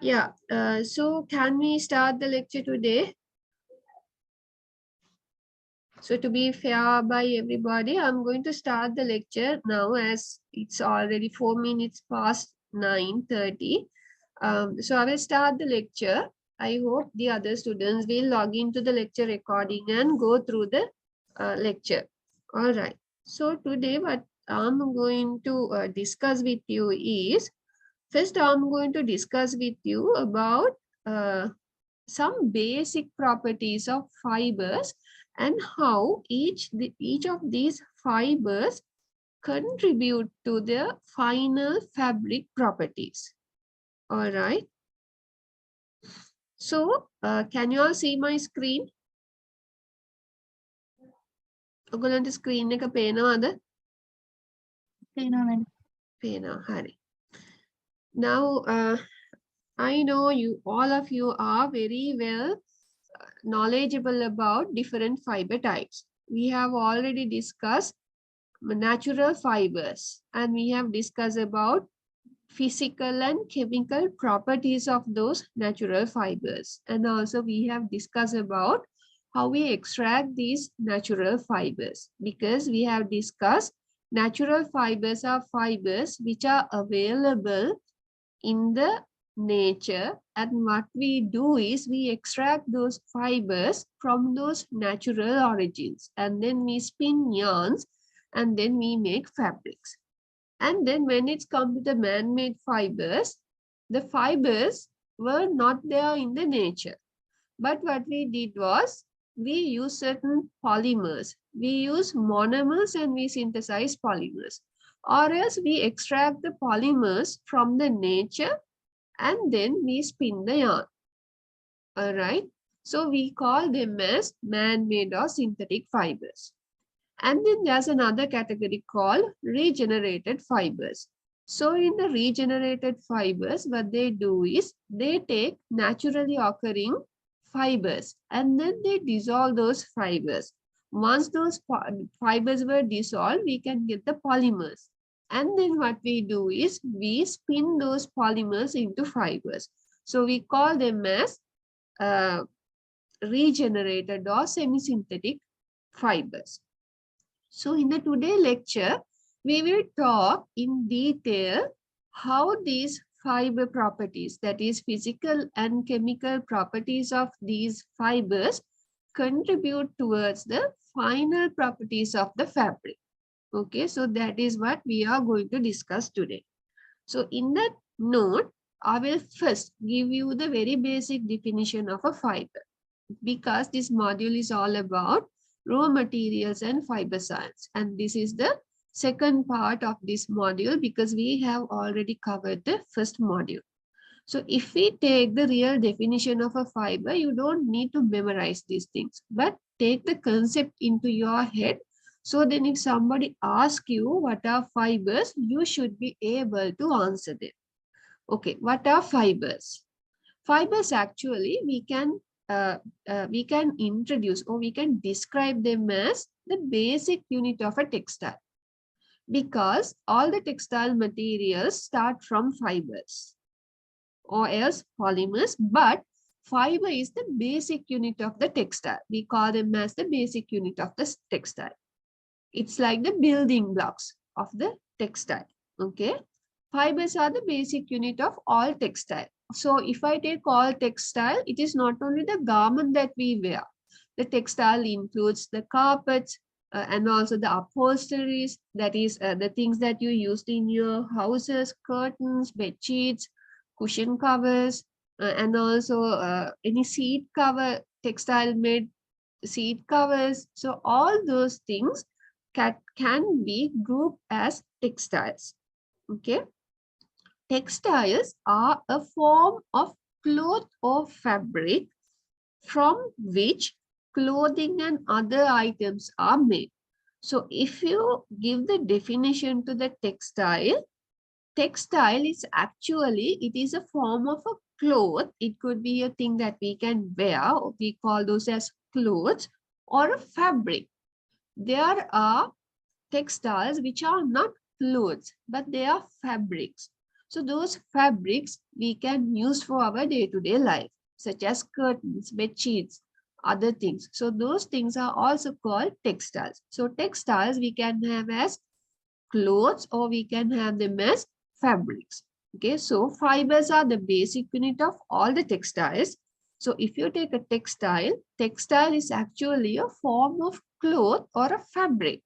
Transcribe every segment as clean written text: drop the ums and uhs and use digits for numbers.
Yeah, so can we start the lecture today? So to be fair by everybody, I'm going to start the lecture now as it's already 4 minutes past 9:30. So I will start the lecture. I hope the other students will log into the lecture recording and go through the lecture. All right. So today what I'm going to discuss with you is, first I'm going to discuss with you about uh, some basic properties of fibers and how each of these fibers contribute to their final fabric properties. All right. So, can you all see my screen? ඔගලන්ට screen එක පේනවද? පේනවා. හරි. Now, I know all of you are very well knowledgeable about different fiber types. We have already discussed natural fibers and we have discussed about physical and chemical properties of those natural fibers, and also we have discussed about how we extract these natural fibers, because we have discussed natural fibers are fibers which are available in the nature, and what we do is we extract those fibers from those natural origins and then we spin yarns and then we make fabrics. And then when it's come to the man-made fibers, the fibers were not there in the nature. But what we did was we use certain polymers. We use monomers and we synthesize polymers. Or else we extract the polymers from the nature and then we spin the yarn. All right. So we call them as man-made or synthetic fibers. And then there's another category called regenerated fibers. So in the regenerated fibers, what they do is they take naturally occurring fibers and then they dissolve those fibers. Once those fibers were dissolved, we can get the polymers. And then what we do is we spin those polymers into fibers. So we call them as regenerated or semi-synthetic fibers. So in the today lecture, we will talk in detail how these fiber properties, that is physical and chemical properties of these fibers, contribute towards the final properties of the fabric. Okay, so that is what we are going to discuss today. So in that note, I will first give you the very basic definition of a fiber, because this module is all about raw materials and fiber science, and this is the second part of this module because we have already covered the first module. So if we take the real definition of a fiber, you don't need to memorize these things, but take the concept into your head. So then if somebody asks you what are fibers, you should be able to answer them. Okay, what are fibers? Fibers actually we can introduce or we can describe them as the basic unit of a textile, because all the textile materials start from fibers or else polymers, but fiber is the basic unit of the textile. We call them as the basic unit of the textile. It's like the building blocks of the textile. Okay, fibers are the basic unit of all textile. So if I take all textile, it is not only the garment that we wear. The textile includes the carpets and also the upholsteries, that is the things that you used in your houses, curtains, bed sheets, cushion covers, and also any seat cover, textile made seat covers. So all those things can be grouped as textiles. Okay. Textiles are a form of cloth or fabric from which clothing and other items are made. So if you give the definition to the textile, textile is actually, it is a form of a cloth. It could be a thing that we can wear. We call those as clothes, or a fabric. There are textiles which are not clothes, but they are fabrics. So those fabrics we can use for our day-to-day life, such as curtains, bed sheets, other things. So those things are also called textiles. So textiles we can have as clothes or we can have them as fabrics. Okay, so fibers are the basic unit of all the textiles. So if you take a textile, textile is actually a form of cloth or a fabric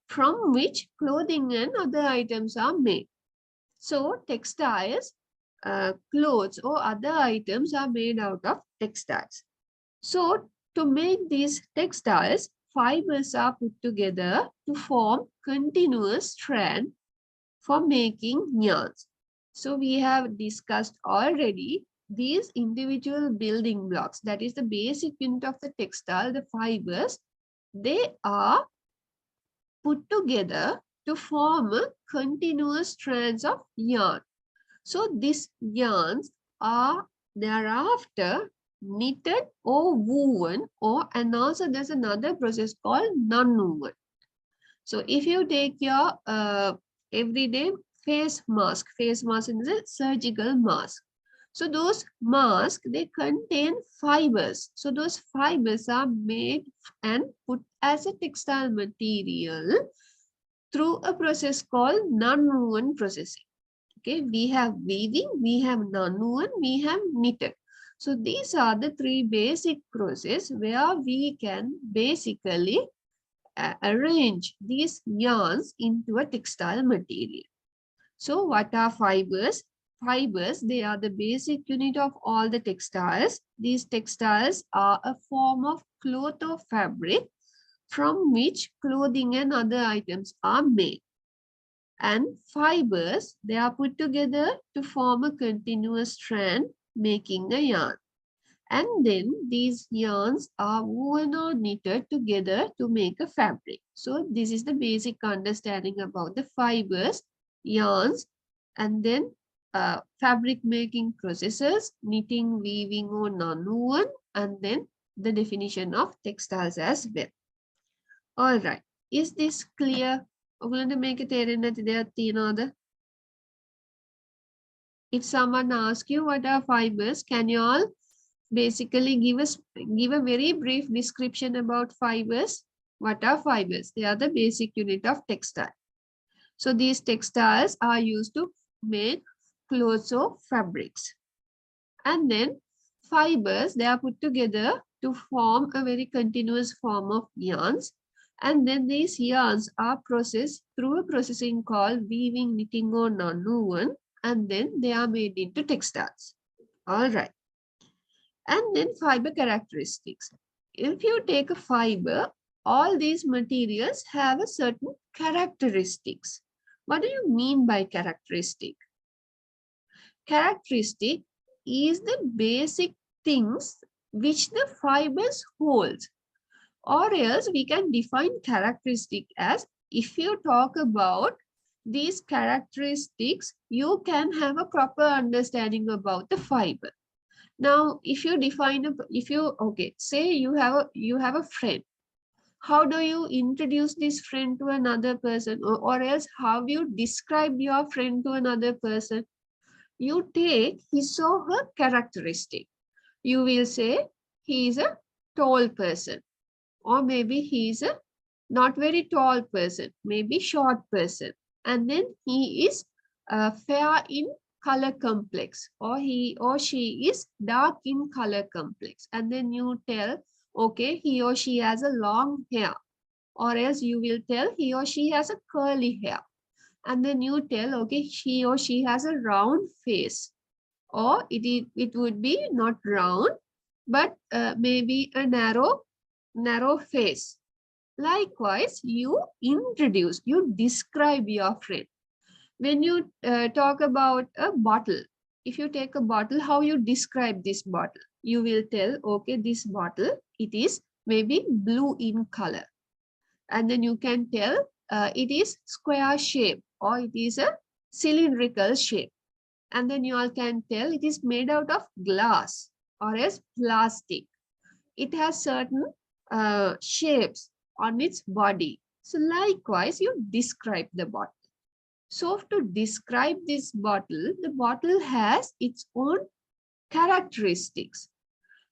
from which clothing and other items are made. So textiles, clothes or other items are made out of textiles. So to make these textiles, fibers are put together to form continuous strand for making yarns. So we have discussed already these individual building blocks, that is the basic unit of the textile, the fibers, they are put together to form continuous strands of yarn. So these yarns are thereafter knitted or woven, and also there's another process called non-woven. So if you take your everyday face mask is a surgical mask. So those masks, they contain fibers. So those fibers are made and put as a textile material through a process called non-woven processing. Okay, we have weaving, we have non-woven, we have knitted. So these are the three basic processes where we can basically arrange these yarns into a textile material. So what are fibers? Fibers, they are the basic unit of all the textiles. These textiles are a form of cloth or fabric from which clothing and other items are made. And fibers, they are put together to form a continuous strand, making a yarn. And then these yarns are woven or knitted together to make a fabric. So this is the basic understanding about the fibers, yarns, and then fabric making processes, knitting, weaving, or non-woven, and then the definition of textiles as well. All right. Is this clear? ඔයගොල්ලන්ට මේක තේරෙන්නේ නැති දෙයක් තියනවද? If someone asks you what are fibers, can you all basically give a very brief description about fibers? What are fibers? They are the basic unit of textile. So these textiles are used to make clothes or fabrics. And then fibers, they are put together to form a very continuous form of yarns. And then these yarns are processed through a processing called weaving, knitting, or non-woven. And then they are made into textiles. All right. And then fiber characteristics. If you take a fiber, all these materials have a certain characteristics. What do you mean by characteristic? Characteristic is the basic things which the fibers hold. Or else we can define characteristic as, if you talk about these characteristics, you can have a proper understanding about the fiber. Now, if you define say you have a friend. How do you introduce this friend to another person, or else how do you describe your friend to another person? You take his or her characteristic. You will say he is a tall person, or maybe he is a not very tall person, maybe short person, and then he is fair in color complex, or he or she is dark in color complex, and then you tell, okay, he or she has a long hair, or else you will tell he or she has a curly hair, and then you tell, okay, he or she has a round face, or it would be not round, but maybe a narrow face. Likewise, you describe your friend. When you talk about a bottle, if you take a bottle, how you describe this bottle? You will tell, okay, this bottle, it is maybe blue in color. And then you can tell it is square shape, or it is a cylindrical shape. And then you all can tell it is made out of glass or as plastic. It has certain shapes on its body. So likewise, you describe the bottle. So to describe this bottle, the bottle has its own characteristics.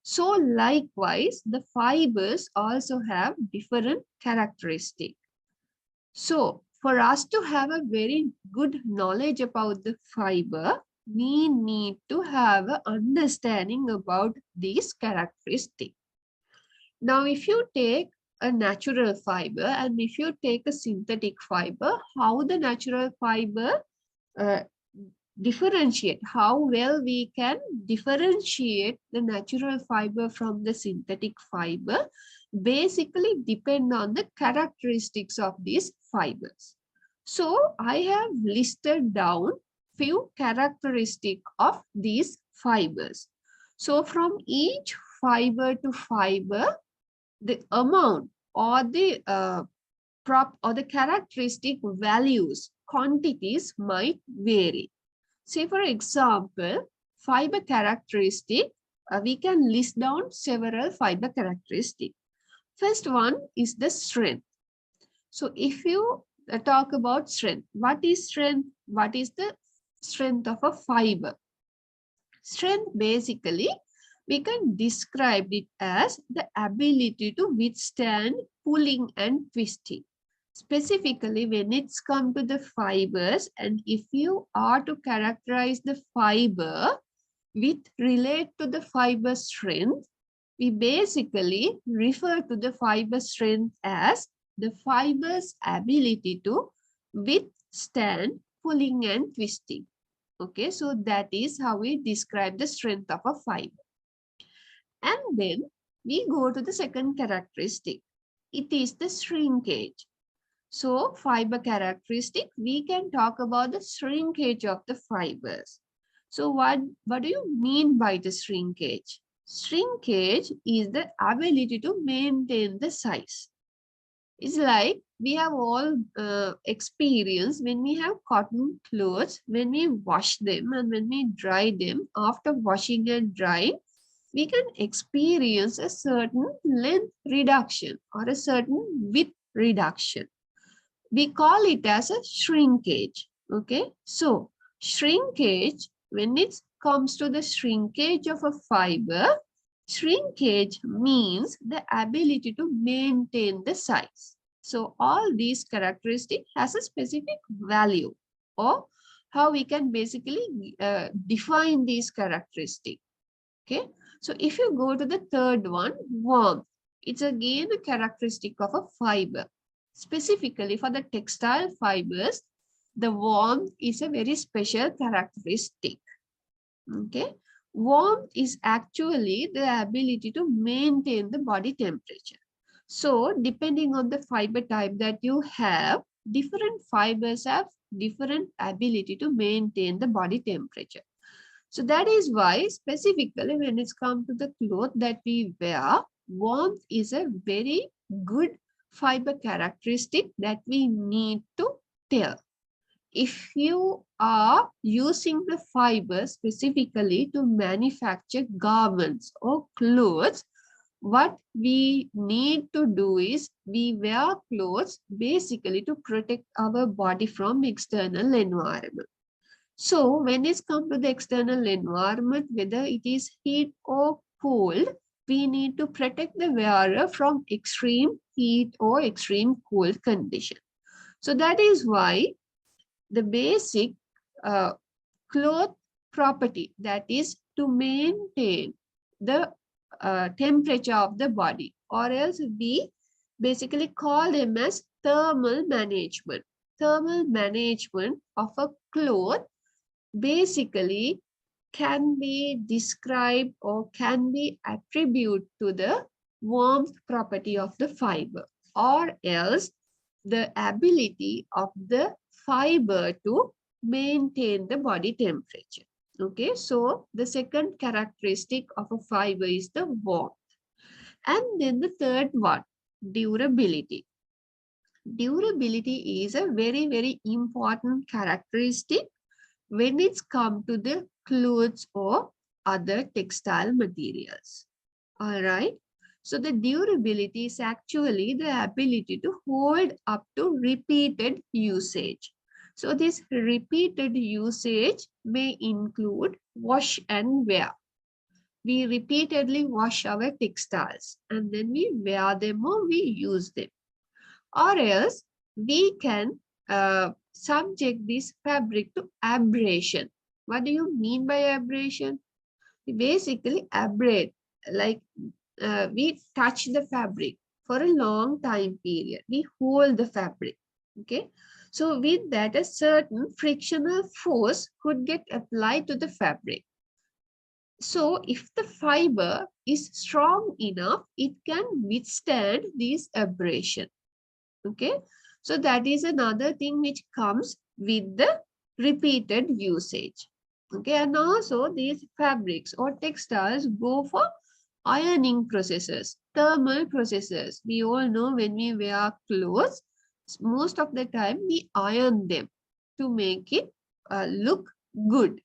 So likewise, the fibers also have different characteristics. So for us to have a very good knowledge about the fiber, we need to have an understanding about these characteristics. Now, if you take a natural fiber and if you take a synthetic fiber, how the natural fiber uh, differentiate, how well we can differentiate the natural fiber from the synthetic fiber basically depend on the characteristics of these fibers. So I have listed down few characteristics of these fibers. So from each fiber to fiber, the amount or the characteristic values, quantities might vary. Say for example, fiber characteristic, we can list down several fiber characteristics. First one is the strength. So if you talk about strength, what is strength? What is the strength of a fiber? Strength basically, we can describe it as the ability to withstand pulling and twisting. Specifically, when it's come to the fibers, and if you are to characterize the fiber with relate to the fiber strength, we basically refer to the fiber strength as the fiber's ability to withstand pulling and twisting. Okay, so that is how we describe the strength of a fiber. And then we go to the second characteristic. It is the shrinkage. So fiber characteristic, we can talk about the shrinkage of the fibers. So what do you mean by the shrinkage? Shrinkage is the ability to maintain the size. It's like we have all experienced when we have cotton clothes, when we wash them and when we dry them, after washing and drying, we can experience a certain length reduction or a certain width reduction. We call it as a shrinkage. Okay, so shrinkage, when it comes to the shrinkage of a fiber, shrinkage means the ability to maintain the size. So all these characteristics has a specific value, or how we can basically define these characteristics. Okay, so if you go to the third one, warmth, it's again a characteristic of a fiber. Specifically for the textile fibers, the warmth is a very special characteristic. Okay, warmth is actually the ability to maintain the body temperature. So depending on the fiber type that you have, different fibers have different ability to maintain the body temperature. So that is why specifically when it's come to the cloth that we wear, warmth is a very good fiber characteristic that we need to tell. If you are using the fiber specifically to manufacture garments or clothes, what we need to do is we wear clothes basically to protect our body from external environment. So when it's come to the external environment, whether it is heat or cold, we need to protect the wearer from extreme heat or extreme cold condition. So that is why the basic cloth property, that is to maintain the temperature of the body, or else we basically call them as thermal management. Thermal management of a cloth basically can be described or can be attributed to the warmth property of the fiber, or else the ability of the fiber to maintain the body temperature. Okay, so the second characteristic of a fiber is the warmth. And then the third one, durability. Durability is a very, very important characteristic when it's come to the clothes or other textile materials. All right. So the durability is actually the ability to hold up to repeated usage. So this repeated usage may include wash and wear. We repeatedly wash our textiles and then we wear them or we use them. Or else we can subject this fabric to abrasion. What do you mean by abrasion? We basically abrade, like we touch the fabric for a long time period. We hold the fabric. Okay. So with that, a certain frictional force could get applied to the fabric. So if the fiber is strong enough, it can withstand this abrasion. Okay. So that is another thing which comes with the repeated usage. Okay. And also these fabrics or textiles go for ironing processes, thermal processes. We all know when we wear clothes, most of the time we iron them to make it look good.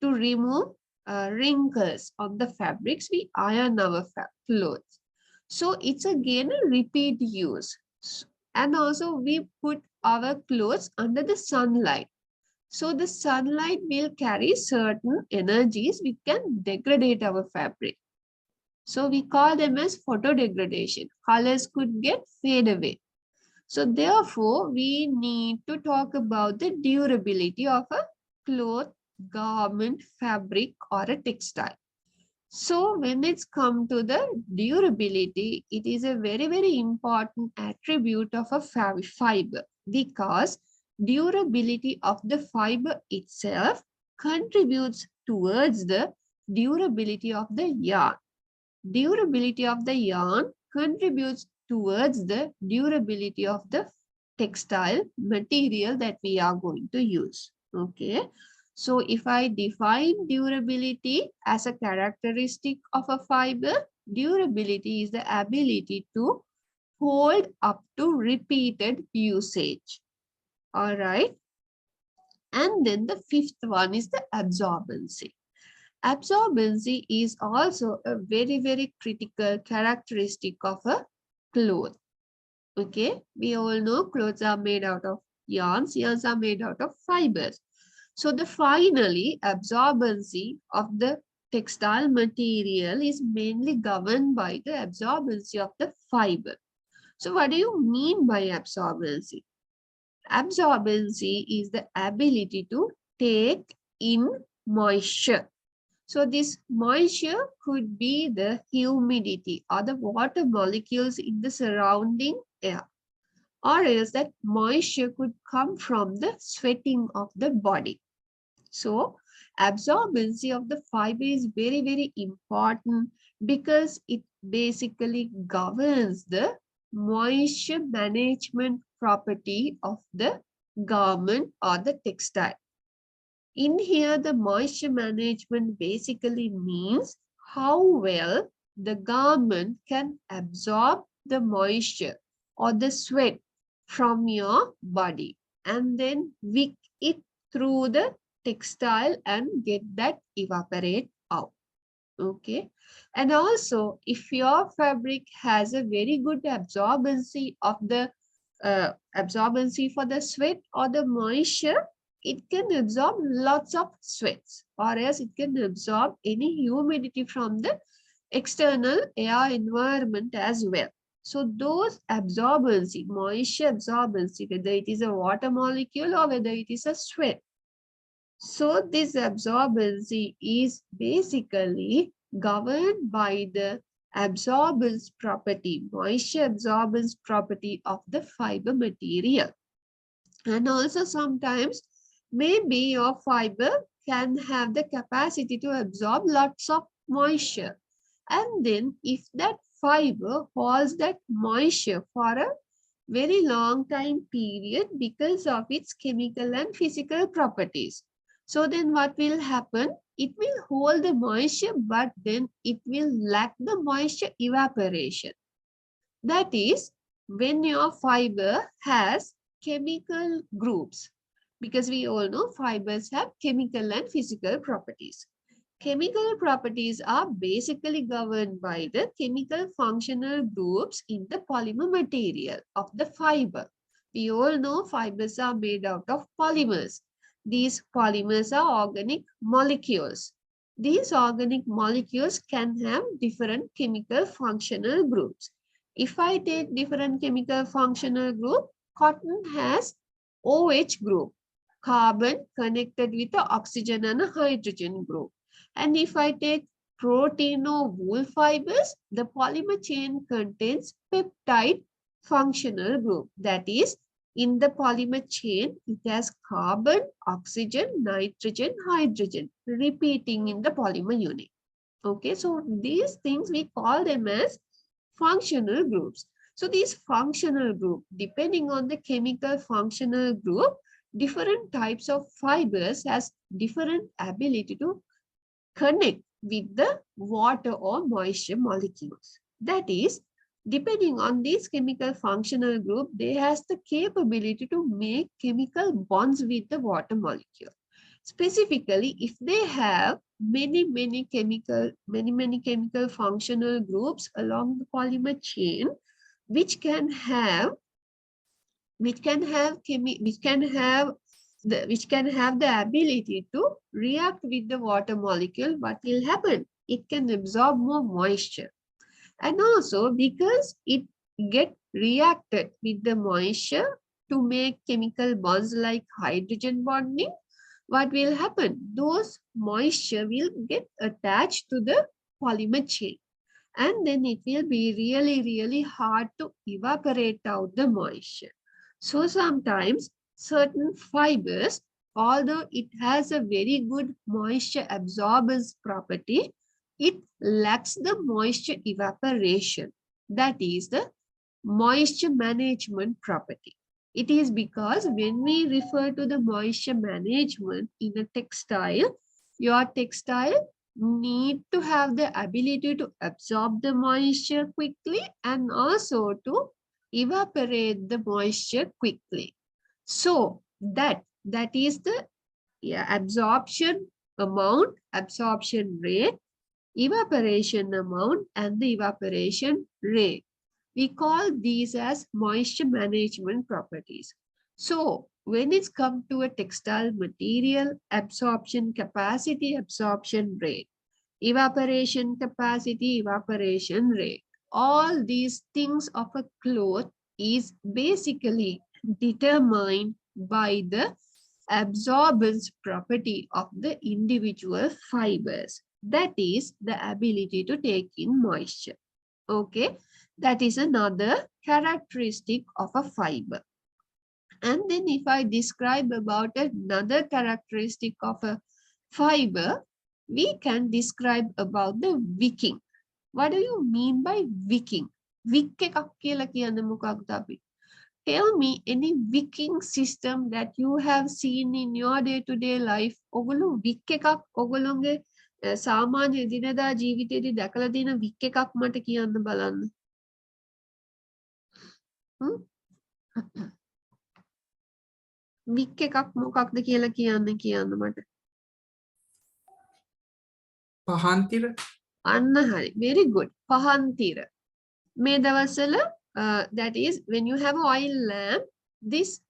To remove wrinkles on the fabrics, we iron our clothes. So it's again a repeat use. And also we put our clothes under the sunlight. So the sunlight will carry certain energies which can degrade our fabric. So we call them as photodegradation. Colors could get fade away. So therefore, we need to talk about the durability of a cloth, garment, fabric, or a textile. So when it's come to the durability, it is a very, very important attribute of a fiber because durability of the fiber itself contributes towards the durability of the yarn. Durability of the yarn contributes towards the durability of the textile material that we are going to use. Okay. So if I define durability as a characteristic of a fiber, durability is the ability to hold up to repeated usage. All right. And then the fifth one is the absorbency. Absorbency is also a very, very critical characteristic of a cloth. Okay, we all know clothes are made out of yarns. Yarns are made out of fibers. So the finally absorbency of the textile material is mainly governed by the absorbency of the fiber. So what do you mean by absorbency? Absorbency is the ability to take in moisture. So this moisture could be the humidity or the water molecules in the surrounding air, or else that moisture could come from the sweating of the body. So absorbency of the fiber is very, very important because it basically governs the moisture management property of the garment or the textile. In here, the moisture management basically means how well the garment can absorb the moisture or the sweat from your body and then wick it through the textile and get that evaporate out. Okay. And also, if your fabric has a very good absorbency of the absorbency for the sweat or the moisture, it can absorb lots of sweats, or else it can absorb any humidity from the external air environment as well. So those absorbency, moisture absorbency, whether it is a water molecule or whether it is a sweat. So this absorbency is basically governed by the absorbance property, moisture absorbance property of the fiber material. And also sometimes maybe your fiber can have the capacity to absorb lots of moisture. And then if that fiber holds that moisture for a very long time period because of its chemical and physical properties. So then what will happen? It will hold the moisture, but then it will lack the moisture evaporation. That is when your fiber has chemical groups, because we all know fibers have chemical and physical properties. Chemical properties are basically governed by the chemical functional groups in the polymer material of the fiber. We all know fibers are made out of polymers. These polymers are organic molecules. These organic molecules can have different chemical functional groups. If I take different chemical functional group, cotton has OH group, carbon connected with the oxygen and a hydrogen group. And if I take protein or wool fibers, the polymer chain contains peptide functional group. That is, in the polymer chain, it has carbon, oxygen, nitrogen, hydrogen, repeating in the polymer unit. Okay, so these things we call them as functional groups. So these functional group, depending on the chemical functional group, different types of fibers has different ability to connect with the water or moisture molecules. That is, depending on this chemical functional group, they has the capability to make chemical bonds with the water molecule. Specifically, if they have many chemical functional groups along the polymer chain, which can have the ability to react with the water molecule, what will happen? It can absorb more moisture. And also because it get reacted with the moisture to make chemical bonds like hydrogen bonding, what will happen? Those moisture will get attached to the polymer chain. And then it will be really hard to evaporate out the moisture. So sometimes certain fibers, although it has a very good moisture absorbance property, it lacks the moisture evaporation. That is the moisture management property. It is because when we refer to the moisture management in a textile, your textile need to have the ability to absorb the moisture quickly and also to evaporate the moisture quickly. So that is the absorption amount, absorption rate, evaporation amount, and the evaporation rate. We call these as moisture management properties. So when it's come to a textile material, absorption capacity, absorption rate, evaporation capacity, evaporation rate, all these things of a cloth is basically determined by the absorbance property of the individual fibers. That is the ability to take in moisture. Okay, that is another characteristic of a fiber. And then if I describe about another characteristic of a fiber, we can describe about the wicking. What do you mean by wicking? Wick එකක් කියලා කියන්නේ මොකක්ද අපි? Tell me any wicking system that you have seen in your day-to-day life. ඔගොල්ලෝ wick එකක් ඔගොල්ලෝගේ සාමාන්‍ය දිනදා ජීවිතේදී දැකලා තියෙන wick එකක් මට කියන්න බලන්න. wick එකක් මොකක්ද කියලා කියන්න මට. පහන්තිර. අන්න හරි. Very good. පහන්තිර. මේ දවස්වල that is when you have oil lamp, this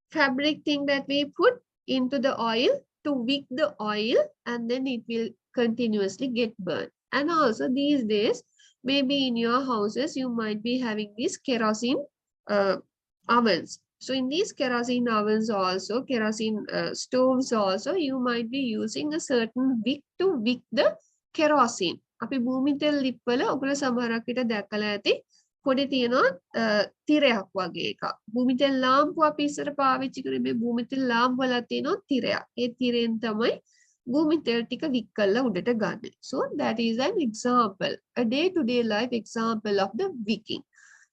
fabric thing that we put into the oil to wick the oil, and then it will continuously get burned. And also these days, maybe in your houses, you might be having these kerosene ovens. So in these kerosene ovens also, kerosene stoves also, you might be using a certain wick to wick the kerosene. අපි භූමි තෙල් ලිප්වල ඔගොල්ලෝ සමහරක් විට දැකලා ඇති පොඩි තියෙනවා තිරයක් වගේ එකක්. භූමි තෙල් ලාම්පුව අපි ඉස්සර පාවිච්චි කරේ මේ භූමි තෙල් ලාම්පුව වල තියෙනවා තිරයක්. ඒ තිරෙන් තමයි භූමි තෙල් ටික වික් කරලා උඩට ගන්න. So that is an example, a day-to-day life example of the wicking.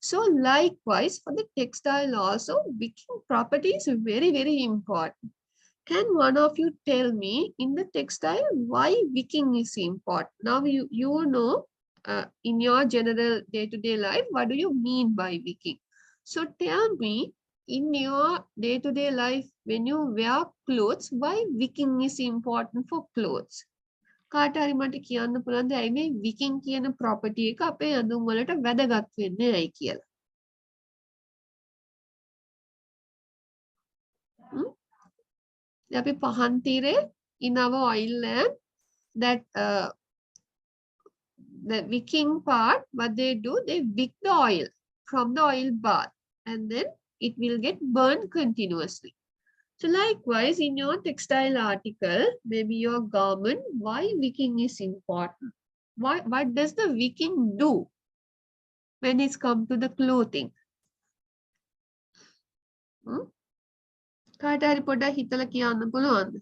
So likewise for the textile also, wicking property is very important. Can one of you tell me in the textile why wicking is important? Now you know in your general day-to-day life, what do you mean by wicking? So tell me in your day-to-day life, when you wear clothes, why wicking is important for clothes? කාට හරි මට කියන්න පුළුවන්ද ඇයි මේ wicking කියන property එක අපේ ඇඳුම් වලට වැදගත් වෙන්නේ ඇයි කියලා? අපි පහන් තීරේ in our oil lamp, that the wicking part, what they do, they wick the oil from the oil bath and then it will get burned continuously. So likewise, in your textile article, maybe your garment, why wicking is important? What does the wicking do when it's come to the clothing? කාට හරි පොඩ්ඩක් හිතලා කියන්න පුළුවන්ද?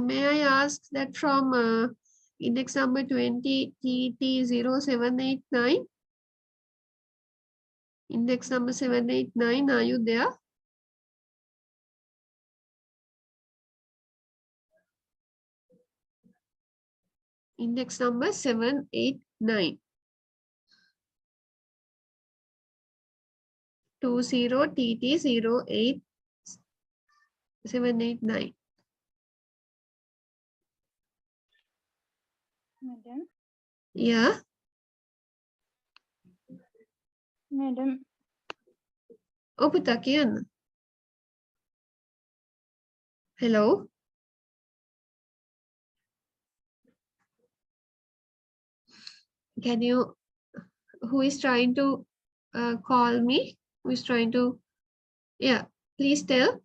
May I ask that from index number 20 TT0789? Index number 789, are you there? Index number 789. 20 TT08789. Madam. Yeah. Madam. Puta කියන්න. Hello. Can you, who is trying to call me? Who is trying to, yeah, please tell.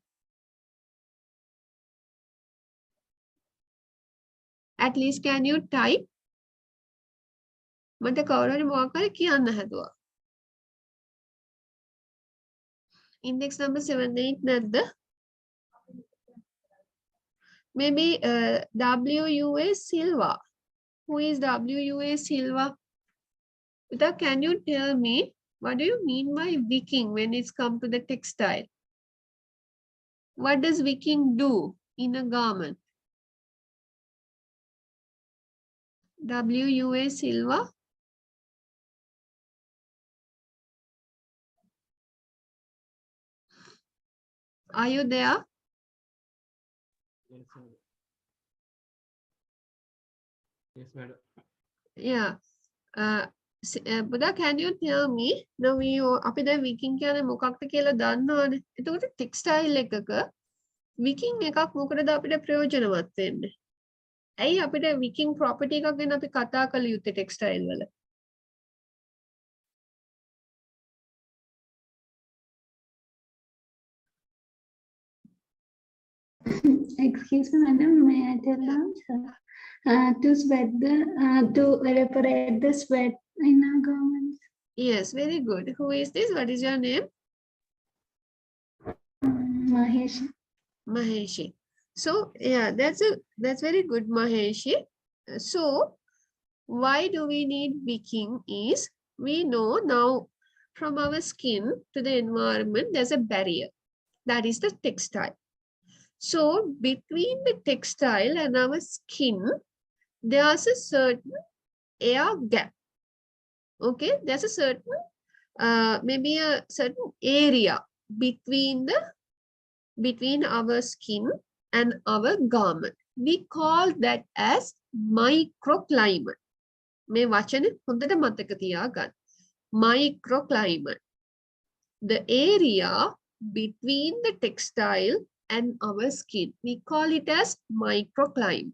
At least can you type? මට කවුරු හරි මොකක් හරි කියන්න හැදුවා. Index number 78 නැද්ද? Maybe WUA Silva. Who is WUA Silva? Uta, can you tell me what do you mean by wicking when it's come to the textile? What does wicking do in a garment? WUA Silva. Are you there? Yes, madam. Yeah. Buddha, can you tell me? Now we අපි දැන් wicking කියන්නේ මොකක්ද කියලා දන්නවනේ. එතකොට textile එකක wicking එකක් මොකටද අපිට ප්‍රයෝජනවත් වෙන්නේ? ඇයි අපිට wicking property එකක් ගැන අපි කතා කළ යුත්තේ textile වල? Excuse me, madam, may I tell answer? To sweat the, to evaporate the sweat in our garments. Yes, very good. Who is this? What is your name? Mahesh. Maheshi. So yeah, that's very good, Maheshi. So why do we need wicking is we know now from our skin to the environment there's a barrier, that is the textile. So between the textile and our skin there's a certain air gap. Okay, there's a certain maybe a certain area between our skin and our garment. We call that as microclimate. මේ වචනේ හොඳට මතක තියාගන්න. Microclimate. The area between the textile and our skin. We call it as microclimate.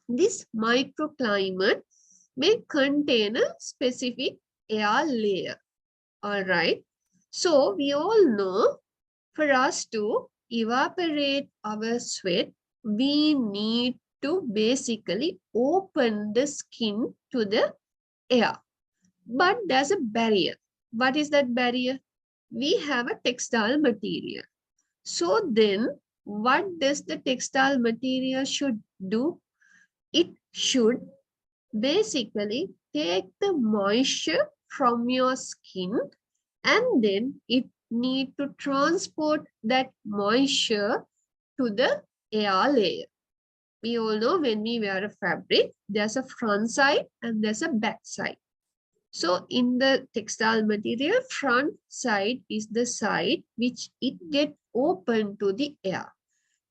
This microclimate may contain a specific air layer. All right. So we all know for us to evaporate our sweat, we need to basically open the skin to the air. But there's a barrier. What is that barrier? We have a textile material. So then what does the textile material should do? It should basically take the moisture from your skin and then it need to transport that moisture to the air layer. We all know when we wear a fabric, there's a front side and there's a back side. So in the textile material, front side is the side which it get open to the air.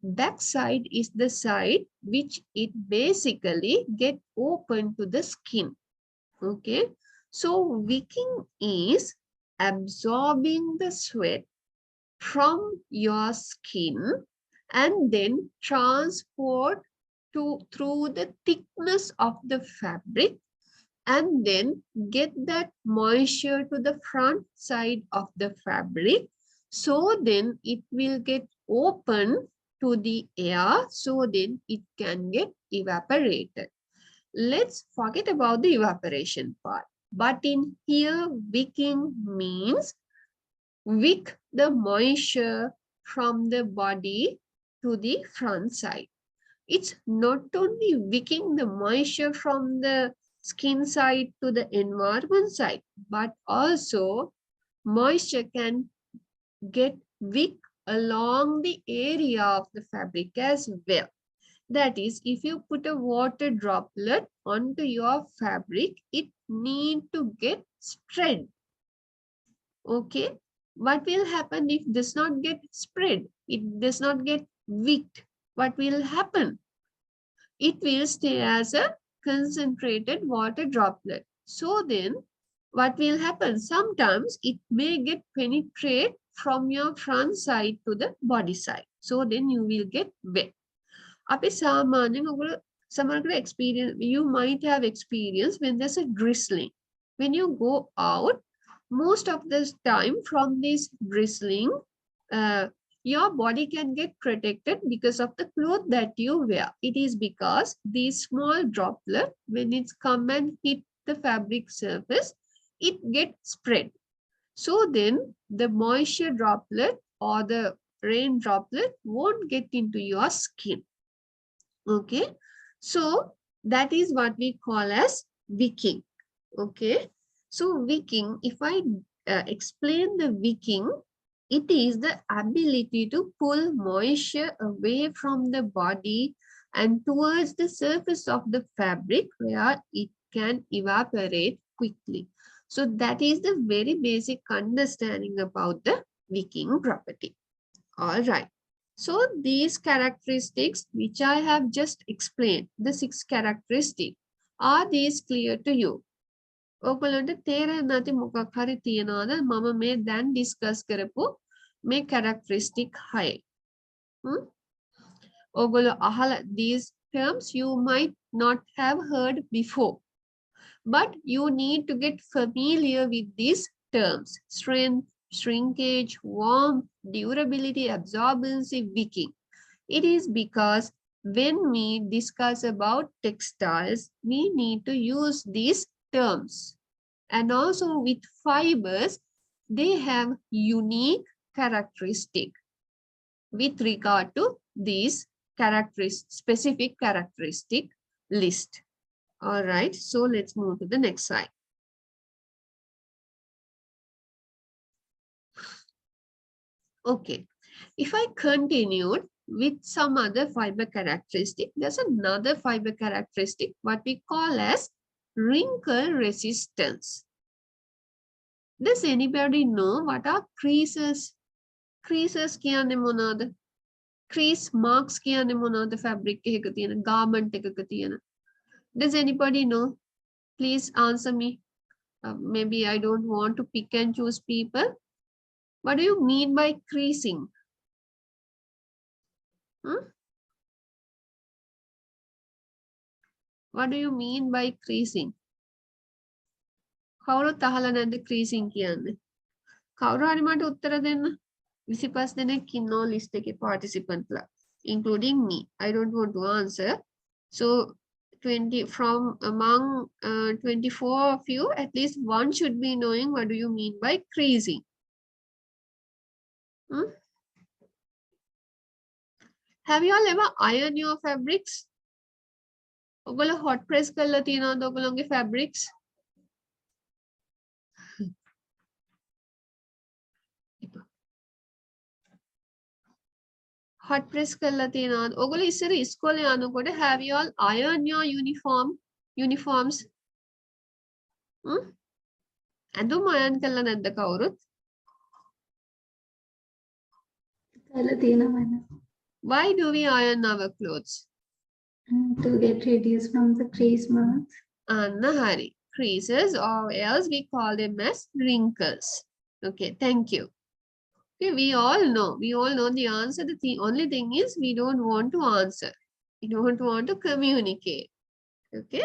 Back side is the side which it basically get open to the skin. Okay, so wicking is absorbing the sweat from your skin and then transport through the thickness of the fabric and then get that moisture to the front side of the fabric. So then it will get open to the air, so then it can get evaporated. Let's forget about the evaporation part. But in here, wicking means wick the moisture from the body to the front side. It's not only wicking the moisture from the skin side to the environment side, but also moisture can get wick along the area of the fabric as well. That is, if you put a water droplet onto your fabric, it need to get spread. Okay, what will happen if does not get spread? It does not get wicked. What will happen? It will stay as a concentrated water droplet. So then what will happen? Sometimes it may get penetrate from your front side to the body side. So then you will get wet. Experience, you might have experience when there's a drizzling. When you go out, most of the time from this drizzling, your body can get protected because of the cloth that you wear. It is because these small droplet, when it's come and hit the fabric surface, it gets spread. So then the moisture droplet or the rain droplet won't get into your skin. Okay, so that is what we call as wicking. Okay, so wicking, if I explain the wicking, it is the ability to pull moisture away from the body and towards the surface of the fabric where it can evaporate quickly. So that is the very basic understanding about the wicking property. All right. So these characteristics which I have just explained, the 6 characteristics, are these clear to you? ඔයගොල්ලන්ට තේරෙන්නේ නැති මොකක් හරි තියනවාද මම මේ දැන් discuss කරපු මේ characteristic 6. ඔයගොල්ලෝ අහලා these terms you might not have heard before, but you need to get familiar with these terms: strength, shrinkage, warmth, durability, absorbency, wicking. It is because when we discuss about textiles, we need to use these terms. And also with fibers, they have unique characteristic with regard to these specific characteristic list. All right, so let's move to the next slide. Okay, if I continued with some other fiber characteristic, there's another fiber characteristic, what we call as wrinkle resistance. Does anybody know what are creases? Creases කියන්නේ මොනවාද? Crease marks කියන්නේ මොනවාද? fabric එකක තියෙන, garment එකක තියෙන. Does anybody know? Please answer me. Maybe I don't want to pick and choose people. What do you mean by creasing? What do you mean by creasing? කවුරුත් අහලා නැද්ද creasing කියන්නේ? කවුරු හරි මට උත්තර දෙන්න. 25 දෙනෙක් ඉන්නෝ list එකේ participant ලා, including me. I don't want to answer. So 20 from among 24 of you, at least one should be knowing what do you mean by creasing. Have you all ever ironed your fabrics? ඔයගොල්ලෝ hot press කරලා තියෙනවද ඔයගොල්ලෝගේ fabrics? hot press කරලා තියෙනවද? ඔයගොල්ලෝ ඉස්සර ඉස්කෝලේ යනකොට have you all ironed your uniforms? ඇඳුම් iron කරලා නැද්ද කවුරුත්? කරලා තියෙනවා. Why do we iron our clothes? To get reduced from the crease marks. Anna Hari. Creases, or else we call them as wrinkles. Okay, thank you. Okay, we all know the answer. The only thing is we don't want to answer. We don't want to communicate. Okay.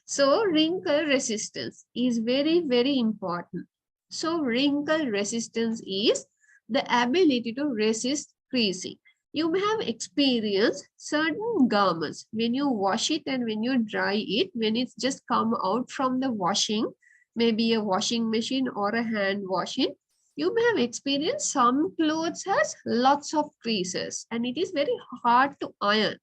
So wrinkle resistance is very, very important. So wrinkle resistance is the ability to resist creasing. You may have experienced certain garments when you wash it and when you dry it, when it's just come out from the washing, maybe a washing machine or a hand washing, you may have experienced some clothes has lots of creases and it is very hard to iron,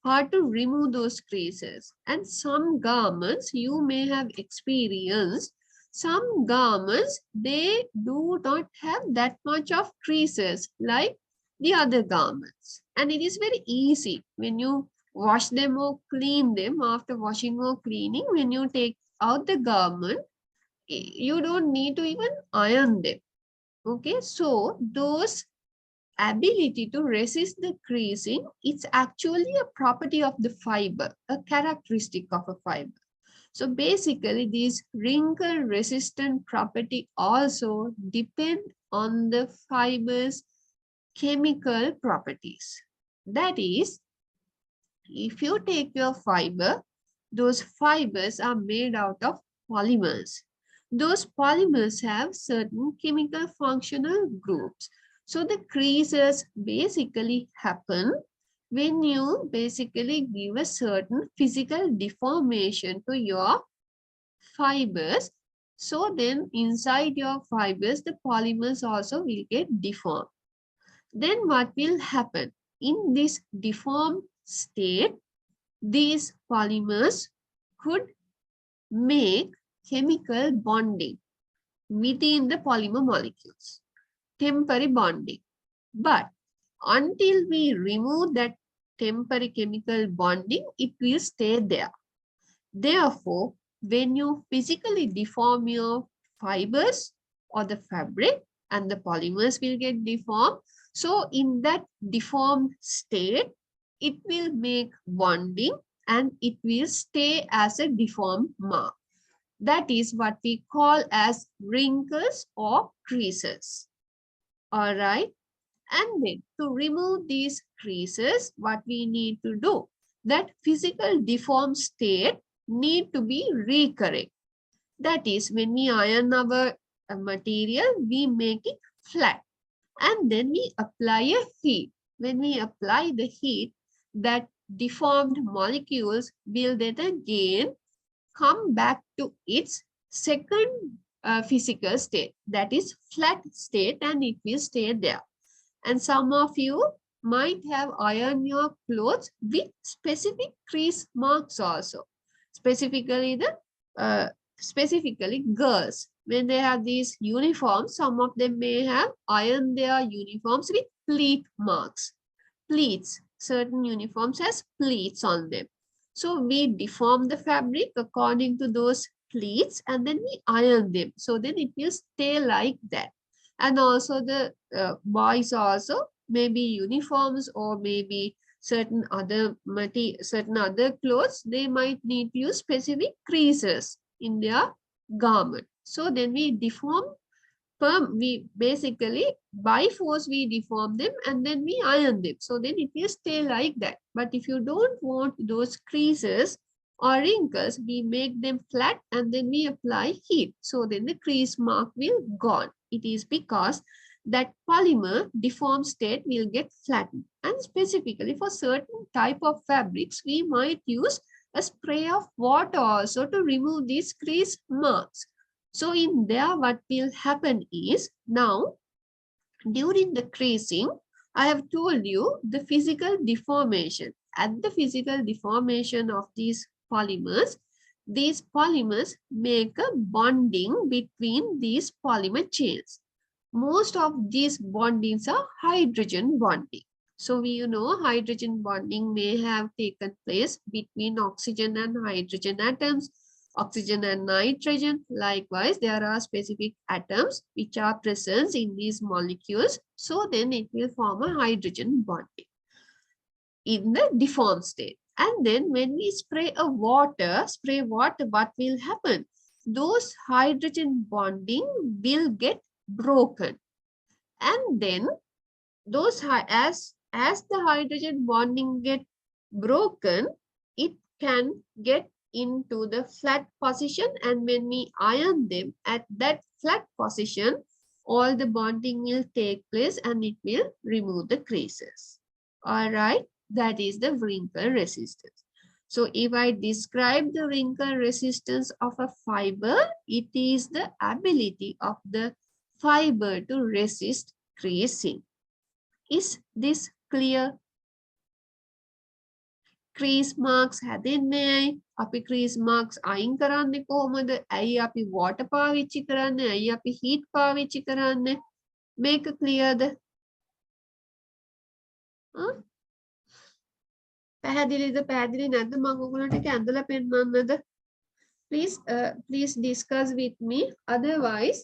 hard to remove those creases. And some garments you may have experienced, some garments, they do not have that much of creases like the other garments. And it is very easy when you wash them or clean them after washing or cleaning, when you take out the garment, you don't need to even iron them. Okay, so those ability to resist the creasing, it's actually a property of the fiber, a characteristic of a fiber. So basically, these wrinkle resistant property also depend on the fiber's chemical properties. That is, if you take your fiber, those fibers are made out of polymers. Those polymers have certain chemical functional groups. So the creases basically happen when you basically give a certain physical deformation to your fibers. So then inside your fibers, the polymers also will get deformed. Then what will happen? In this deformed state, these polymers could make chemical bonding within the polymer molecules, temporary bonding. But until we remove that temporary chemical bonding, it will stay there. Therefore, when you physically deform your fibers or the fabric, and the polymers will get deformed, so in that deformed state, it will make bonding and it will stay as a deformed mark. That is what we call as wrinkles or creases. All right. And then to remove these creases, what we need to do, that physical deformed state need to be recurring. That is, when we iron our material, we make it flat and then we apply a heat. When we apply the heat, that deformed molecules will then again come back to its second physical state, that is flat state, and it will stay there. And some of you might have ironed your clothes with specific crease marks also. Specifically girls, when they have these uniforms, some of them may have ironed their uniforms with pleat marks. Pleats, certain uniforms has pleats on them. So we deform the fabric according to those pleats and then we iron them. So then it will stay like that. And also the boys also, maybe uniforms or maybe certain other clothes, they might need to use specific creases in their garment. So then we deform, we basically by force we deform them and then we iron them. So then it will stay like that. But if you don't want those creases or wrinkles, we make them flat and then we apply heat. So then the crease mark will gone. It is because that polymer deformed state will get flattened. And specifically for certain type of fabrics, we might use a spray of water also to remove these crease marks. So in there, what will happen is, now during the creasing, I have told you the physical deformation. At the physical deformation of these polymers make a bonding between these polymer chains. Most of these bondings are hydrogen bonding. So we know hydrogen bonding may have taken place between oxygen and hydrogen atoms, oxygen and nitrogen. Likewise, there are specific atoms which are present in these molecules. So then it will form a hydrogen bonding. in the deformed state. And then when we spray water, what will happen? Those hydrogen bonding will get broken. And then those as the hydrogen bonding get broken, it can get into the flat position, and when we iron them at that flat position, all the bonding will take place and it will remove the creases. All right, that is the wrinkle resistance. So if I describe the wrinkle resistance of a fiber, it is the ability of the fiber to resist creasing. Is this clear? Crease marks හැදෙන්නේ අපි crease marks අයින් කරන්නේ කොහොමද? ඇයි අපි water පාවිච්චි කරන්නේ? ඇයි අපි heat පාවිච්චි කරන්නේ? මේක clearද? පැහැදිලි නැද්ද? මම ඔයගොල්ලන්ට කැඳලා පෙන්නන්නද? Please discuss with me. Otherwise,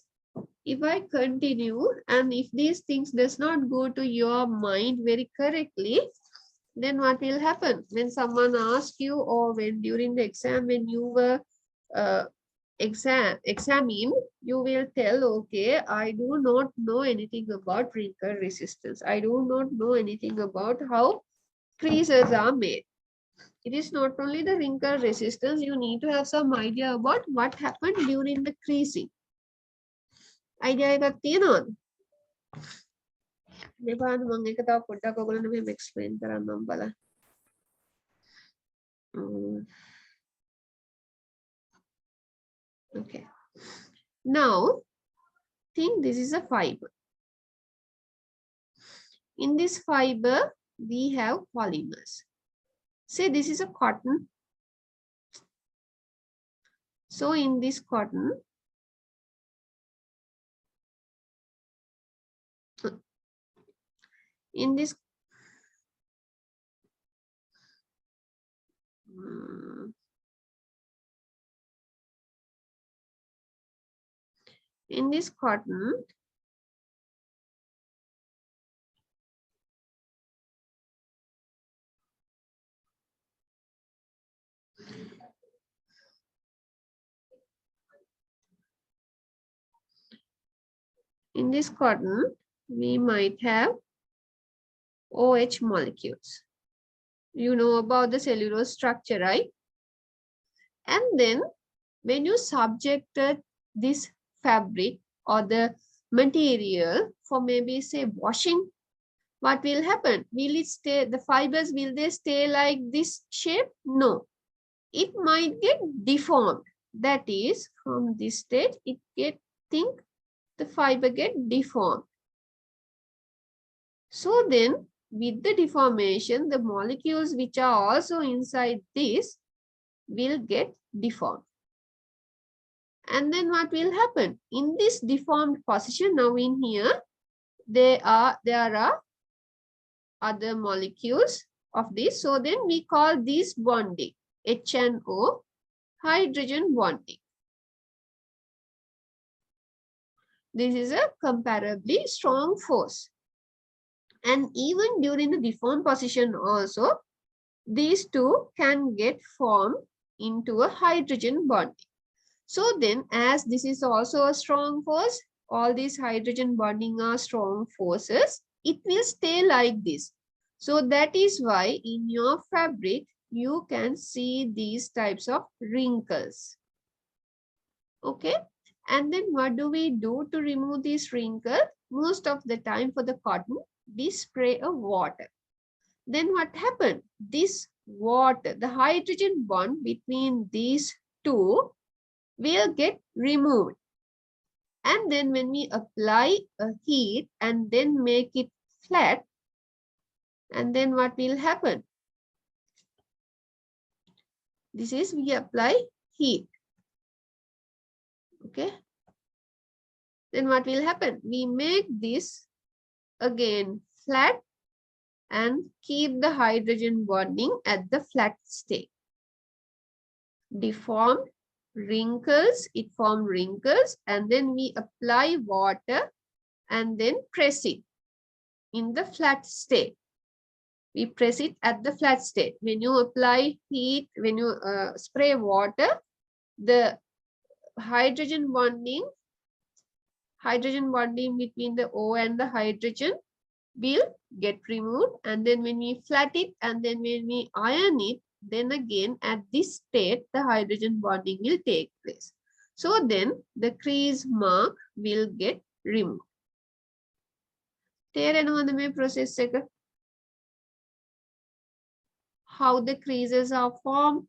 if I continue and if these things does not go to your mind very correctly, then what will happen? When someone asks you, or when during the exam, when you were examine, you will tell, okay, I do not know anything about wrinkle resistance. I do not know anything about how creases are made. It is not only the wrinkle resistance, you need to have some idea about what happened during the creasing. Idea එකක් තියෙනවද? මේ බලන්න මම ඒක තව පොඩ්ඩක් ඔයගොල්ලන්ට මෙහෙම explain කරන්නම් බලන්න. Okay. Now, think this is a fiber. In this fiber, we have polymers. Say this is a cotton. So in this cotton, in this cotton, we might have OH molecules. You know about the cellulose structure, right? And then when you subjected this fabric or the material for maybe say washing, what will happen? Will it stay, the fibers, will they stay like this shape? No, it might get deformed. That is, from this stage, the fiber get deformed. So then with the deformation, the molecules which are also inside this will get deformed. And then what will happen? In this deformed position, now in here, there are other molecules of this. So then we call this bonding HNO, hydrogen bonding. This is a comparably strong force. And even during the deformed position also, these two can get formed into a hydrogen bonding. So then, as this is also a strong force, all these hydrogen bonding are strong forces, it will stay like this. So that is why in your fabric, you can see these types of wrinkles. Okay. And then what do we do to remove these wrinkles? Most of the time for the cotton, we spray a water. Then what happened? This water, the hydrogen bond between these two will get removed. And then when we apply a heat and then make it flat, and then what will happen? This is, we apply heat. Okay. Then what will happen? We make this again flat and keep the hydrogen bonding at the flat state. Deformed wrinkles, it formed wrinkles, and then we apply water and then press it in the flat state. We press it at the flat state. When you apply heat, when you spray water, the hydrogen bonding between the O and the hydrogen will get removed. And then when we flat it and then when we iron it, then again at this state, the hydrogen bonding will take place. So then the crease mark will get removed. තේරෙනවද මේ process එක? How the creases are formed,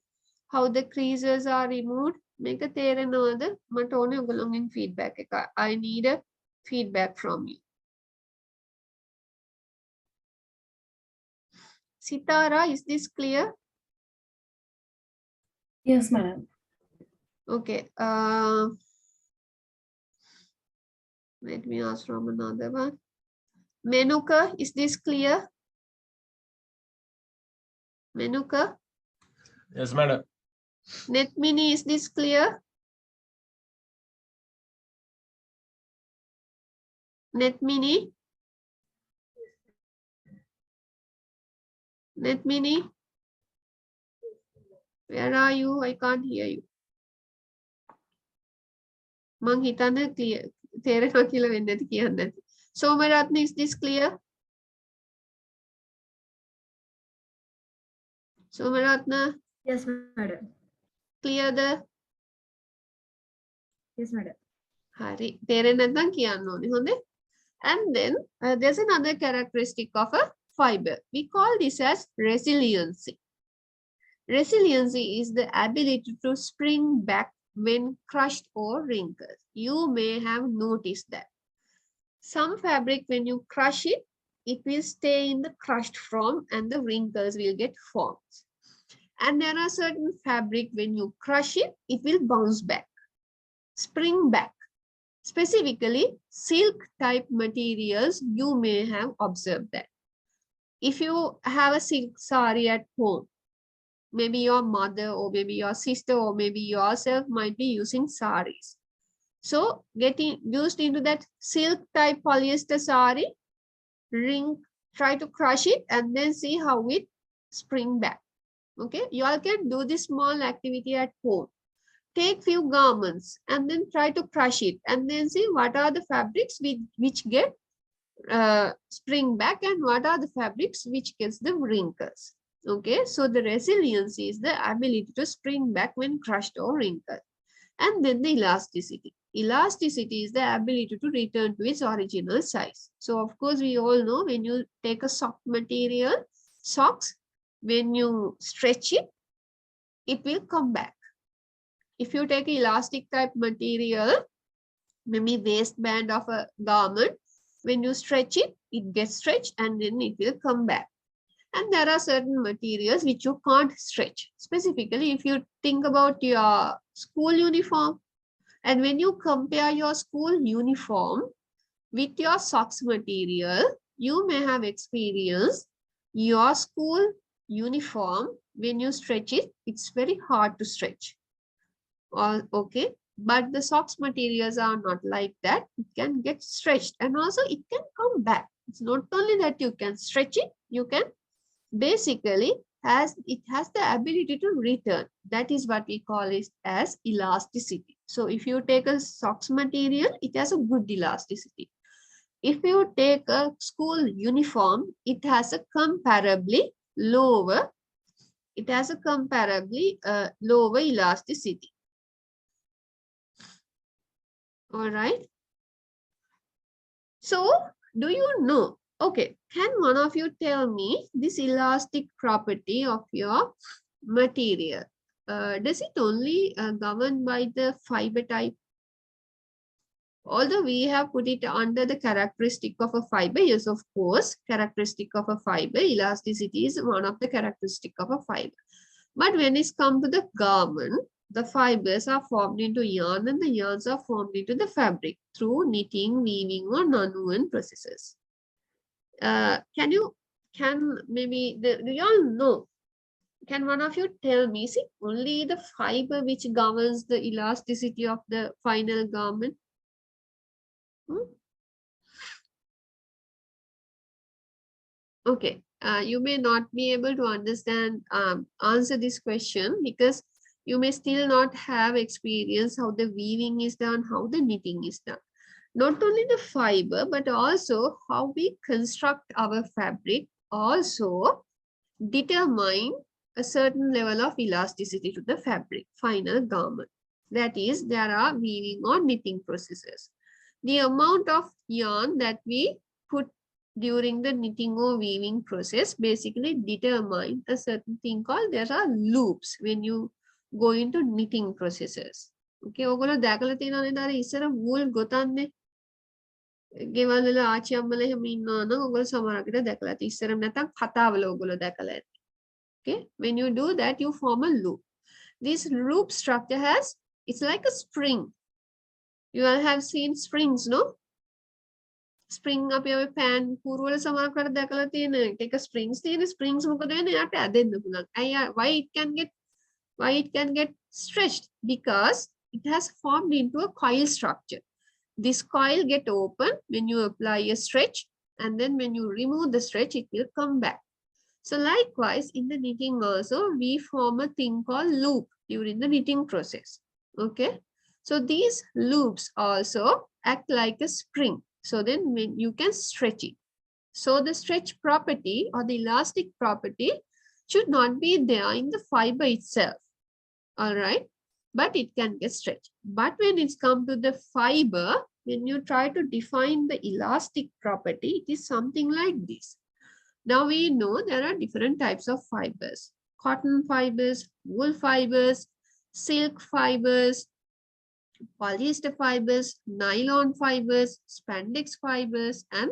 how the creases are removed. මේක තේරෙනවද? මට ඕනේ ඔයගොල්ලෝගෙන් feedback එක. I need a feedback from you. Sitara, is this clear? Yes, madam. Okay. Let me ask from another one. Menuka, is this clear? Menuka? Yes, madam. Netmini, is this clear? Netmini? Netmini? Where are you? I can't hear you. මං හිතන්නේ clear තේරෙනවා කියලා වෙන්නේ නැති කියන්නේ නැති. Somaratna, is this clear? Somaratna, Yes, madam. clear the? Yes, madam. Hari. තේරෙන්නේ නැත්නම් කියන්න ඕනේ. හොඳේ? And then there's another characteristic of a fiber. We call this as resiliency. Resiliency is the ability to spring back when crushed or wrinkled. You may have noticed that. Some fabric, when you crush it, it will stay in the crushed form and the wrinkles will get formed. And there are certain fabric, when you crush it, it will bounce back, spring back. Specifically, silk type materials, you may have observed that. If you have a silk sari at home, maybe your mother or maybe your sister or maybe yourself might be using saris. So getting used into that silk type polyester sari, try to crush it and then see how it spring back. Okay, you all can do this small activity at home. Take few garments and then try to crush it and then see what are the fabrics which get spring back and what are the fabrics which gets the wrinkles. Okay, so the resiliency is the ability to spring back when crushed or wrinkled. And then the elasticity. Elasticity is the ability to return to its original size. So of course we all know when you take a sock material, socks, when you stretch it, it will come back. If you take elastic type material, maybe waistband of a garment, when you stretch it, it gets stretched and then it will come back. And there are certain materials which you can't stretch. Specifically, if you think about your school uniform, and when you compare your school uniform with your socks material, you may have experienced your school uniform, when you stretch it, it's very hard to stretch. Okay, but the socks materials are not like that. It can get stretched and also it can come back. It's not only that you can stretch it, you can basically it has the ability to return. That is what we call it as elasticity. So if you take a socks material, it has a good elasticity. If you take a school uniform, it has a comparably lower elasticity. All right. So do you know? Okay, can one of you tell me this elastic property of your material? Does it only govern by the fiber type? Although we have put it under the characteristic of a fiber, yes, of course, characteristic of a fiber, elasticity is one of the characteristic of a fiber. But when it's come to the garment, the fibers are formed into yarn and the yarns are formed into the fabric through knitting, weaving or nonwoven processes. Do you all know? Can one of you tell me, is it only the fiber which governs the elasticity of the final garment? Okay, you may not be able to understand, answer this question because you may still not have experience how the weaving is done, how the knitting is done. Not only the fiber, but also how we construct our fabric also determine a certain level of elasticity to the fabric, final garment. That is, there are weaving or knitting processes. The amount of yarn that we put during the knitting or weaving process basically determine a certain thing called, there are loops when you go into knitting processes. Okay, ඔගොල්ලෝ දැකලා තියෙනවනේ නේද ඉස්සර wool ගොතන්නේ. ගෙවල් වල ආච්චි අම්මලා එහෙම ඉන්නවා නම් ඔයගොල්ලෝ සමහරකට දැකලා ඇති. ඉස්සර නැත්නම් කතාවල ඔයගොල්ලෝ දැකලා ඇති. Okay, when you do that, you form a loop. This loop structure has, it's like a spring. You all have seen springs, no? Spring up your pan, කූරු වල සමහරකට දැකලා තියෙන එක springs තියෙන springs මොකද වෙන්නේ? යාට ඇදෙන්න පුළුවන්. Why it can get stretched? Because it has formed into a coil structure. This coil get open when you apply a stretch, and then when you remove the stretch, it will come back. So likewise, in the knitting also, we form a thing called loop during the knitting process. Okay. So these loops also act like a spring. So then when you can stretch it. So the stretch property or the elastic property should not be there in the fiber itself. All right. But it can get stretched. But when it's come to the fiber, when you try to define the elastic property, it is something like this. Now we know there are different types of fibers: cotton fibers, wool fibers, silk fibers, polyester fibers, nylon fibers, spandex fibers, and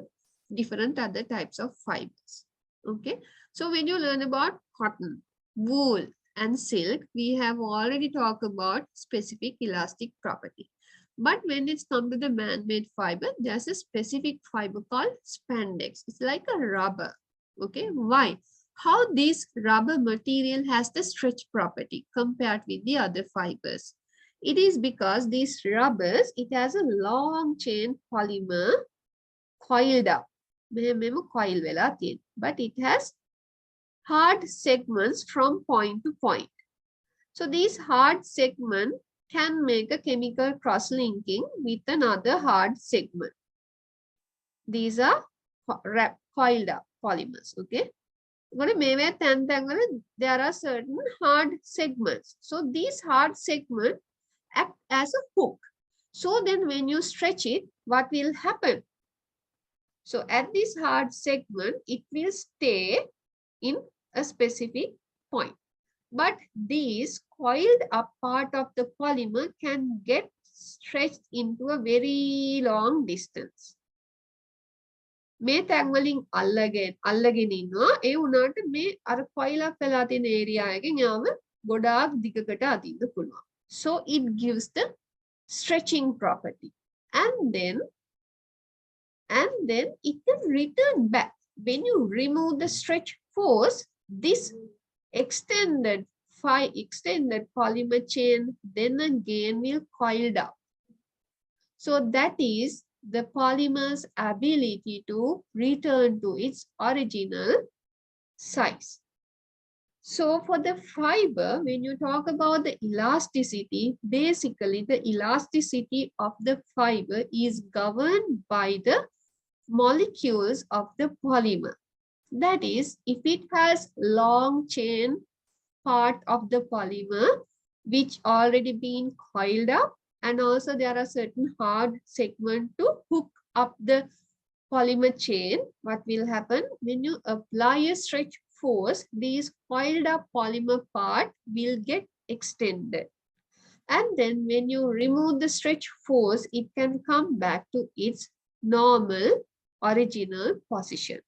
different other types of fibers. Okay. So when you learn about cotton, wool, and silk, we have already talked about specific elastic property. But when it's come to the man-made fiber, there's a specific fiber called spandex. It's like a rubber. Okay, why? How this rubber material has the stretch property compared with the other fibers? It is because these rubbers, it has a long chain polymer coiled up. Coil වෙලා තියෙන. But it has hard segments from point to point. So these hard segments can make a chemical cross-linking with another hard segment. These are coiled up polymers. Okay. There are certain hard segments. So these hard segments act as a hook. So then when you stretch it, what will happen? So at this hard segment, it will stay in a specific point. But these coiled up part of the polymer can get stretched into a very long distance. මේ තැන් වලින් අල්ලගෙන ඉන්නවා. ඒ වුණාට මේ අර coil up වෙලා තියෙන area එකෙන් යාම ගොඩාක් දිගකට අදින්න පුළුවන්. So it gives the stretching property. And then it can return back. When you remove the stretch force, this extended polymer chain then again will coiled up. So that is the polymer's ability to return to its original size. So for the fiber, when you talk about the elasticity, basically the elasticity of the fiber is governed by the molecules of the polymer. That is, if it has long chain part of the polymer which already been coiled up, and also there are certain hard segment to hook up the polymer chain, what will happen when you apply a stretch force, these coiled up polymer part will get extended. And then when you remove the stretch force, it can come back to its normal original position.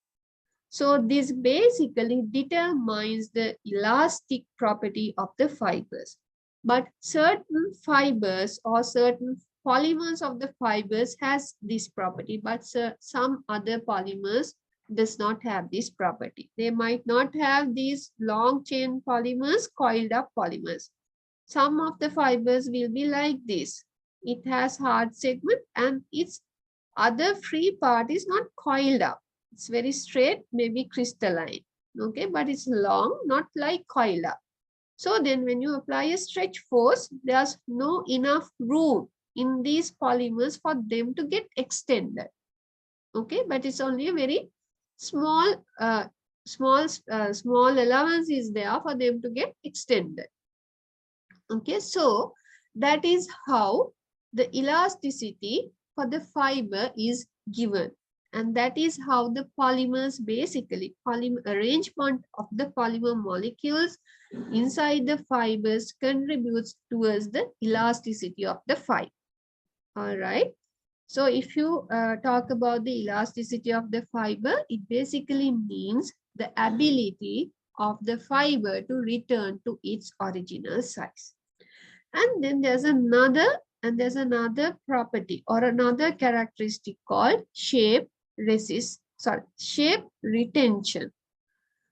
So this basically determines the elastic property of the fibers. But certain fibers or certain polymers of the fibers has this property, but some other polymers does not have this property. They might not have these long chain polymers, coiled up polymers. Some of the fibers will be like this. It has hard segment and its other free part is not coiled up. It's very straight, maybe crystalline. okay, but it's long, not like coila. So then when you apply a stretch force, there's no enough room in these polymers for them to get extended. Okay, but it's only a very small, small allowance is there for them to get extended. Okay, so that is how the elasticity for the fiber is given. And that is how the polymers basically, polymer arrangement of the polymer molecules inside the fibers contributes towards the elasticity of the fiber. All right. So if you talk about the elasticity of the fiber, it basically means the ability of the fiber to return to its original size. And then there's another property or another characteristic called shape retention.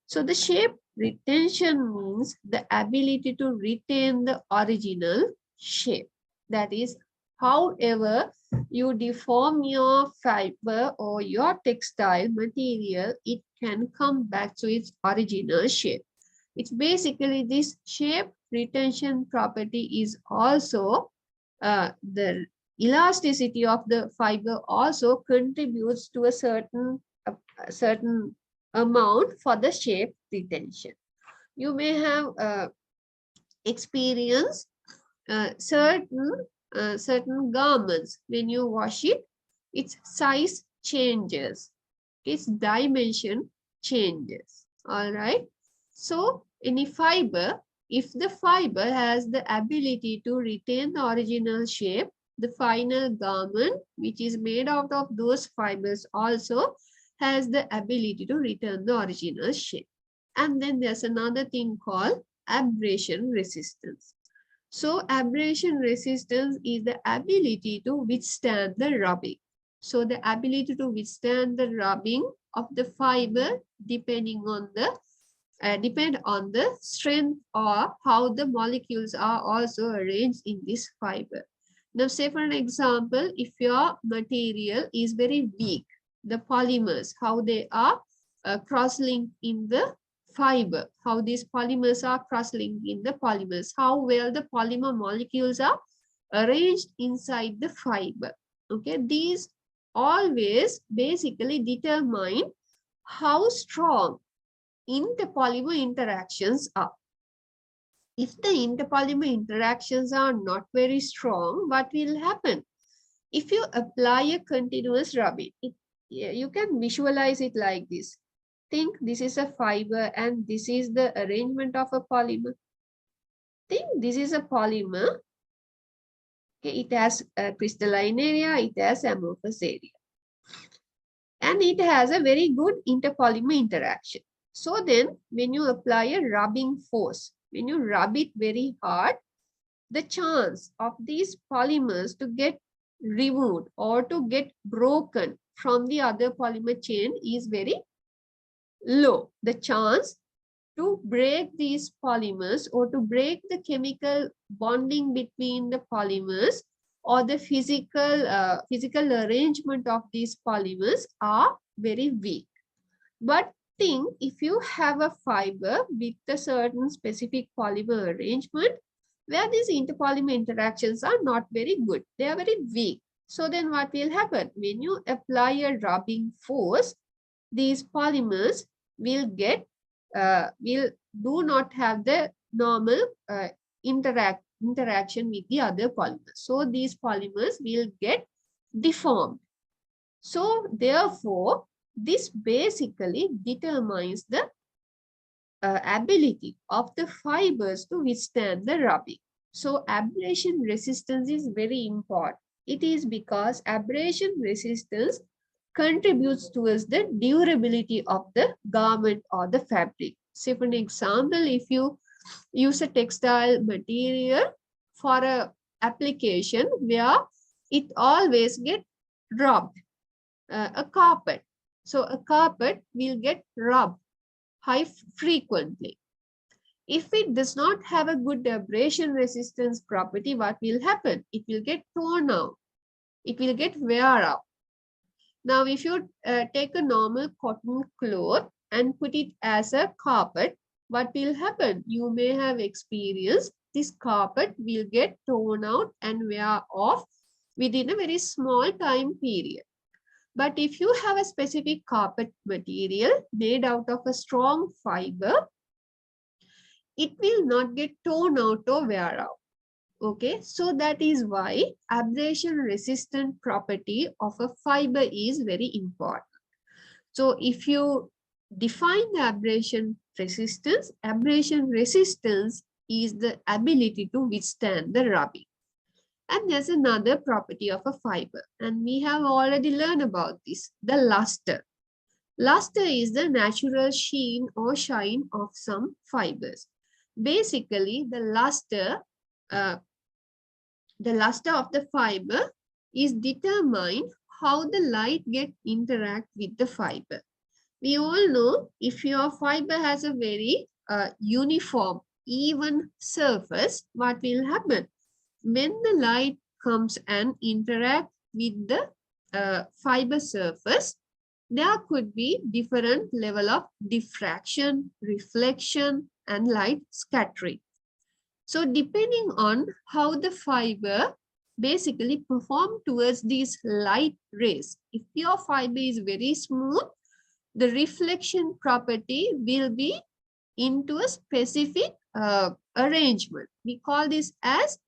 So the shape retention means the ability to retain the original shape. That is, however you deform your fiber or your textile material, it can come back to its original shape. It's basically this shape retention property is also the elasticity of the fiber also contributes to a certain amount for the shape retention. You may have experienced certain garments. When you wash it, its size changes, its dimension changes. All right. So any fiber, if the fiber has the ability to retain the original shape, the final garment, which is made out of those fibers, also has the ability to return the original shape. And then there's another thing called abrasion resistance. So abrasion resistance is the ability to withstand the rubbing. So the ability to withstand the rubbing of the fiber depend on the strength or how the molecules are also arranged in this fiber. Now, say for an example, if your material is very weak, the polymers, how they are cross-linked in the fiber, how these polymers are cross-linked in the polymers, how well the polymer molecules are arranged inside the fiber. Okay, these always basically determine how strong interpolymer interactions are. If the interpolymer interactions are not very strong, what will happen? If you apply a continuous rubbing, you can visualize it like this. Think this is a fiber and this is the arrangement of a polymer. Think this is a polymer. Okay, it has a crystalline area, it has amorphous area. And it has a very good interpolymer interaction. So then when you apply a rubbing force, when you rub it very hard, the chance of these polymers to get removed or to get broken from the other polymer chain is very low. The chance to break these polymers or to break the chemical bonding between the polymers or the physical arrangement of these polymers are very weak. But think if you have a fiber with a certain specific polymer arrangement where these interpolymer interactions are not very good, they are very weak. So then what will happen? When you apply a rubbing force, these polymers will do not have the normal interaction with the other polymers. So these polymers will get deformed. So therefore, this basically determines the ability of the fibers to withstand the rubbing. So abrasion resistance is very important. It is because abrasion resistance contributes towards the durability of the garment or the fabric. Say for an example, if you use a textile material for a application where it always get rubbed, a carpet. So a carpet will get rubbed frequently. If it does not have a good abrasion resistance property, what will happen? It will get torn out. It will get wear out. Now, if you take a normal cotton cloth and put it as a carpet, what will happen? You may have experienced this carpet will get torn out and wear off within a very small time period. But if you have a specific carpet material made out of a strong fiber, it will not get torn out or wear out. Okay, so that is why abrasion resistant property of a fiber is very important. So if you define the abrasion resistance is the ability to withstand the rubbing. And there's another property of a fiber, and we have already learned about this, the luster. Luster is the natural sheen or shine of some fibers. Basically, the luster of the fiber is determined how the light interact with the fiber. We all know if your fiber has a very uniform, even surface, what will happen? When the light comes and interact with the fiber surface, there could be different level of diffraction, reflection, and light scattering. So depending on how the fiber basically perform towards these light rays, if your fiber is very smooth, the reflection property will be into a specific arrangement. We call this as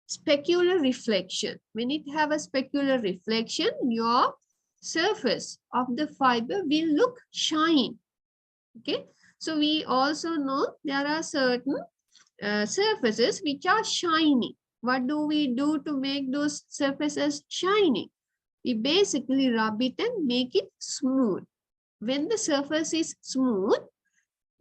specular reflection. When it have a specular reflection, your surface of the fiber will look shiny. Okay, so we also know there are certain surfaces which are shiny. What do we do to make those surfaces shiny? We basically rub it and make it smooth. When the surface is smooth,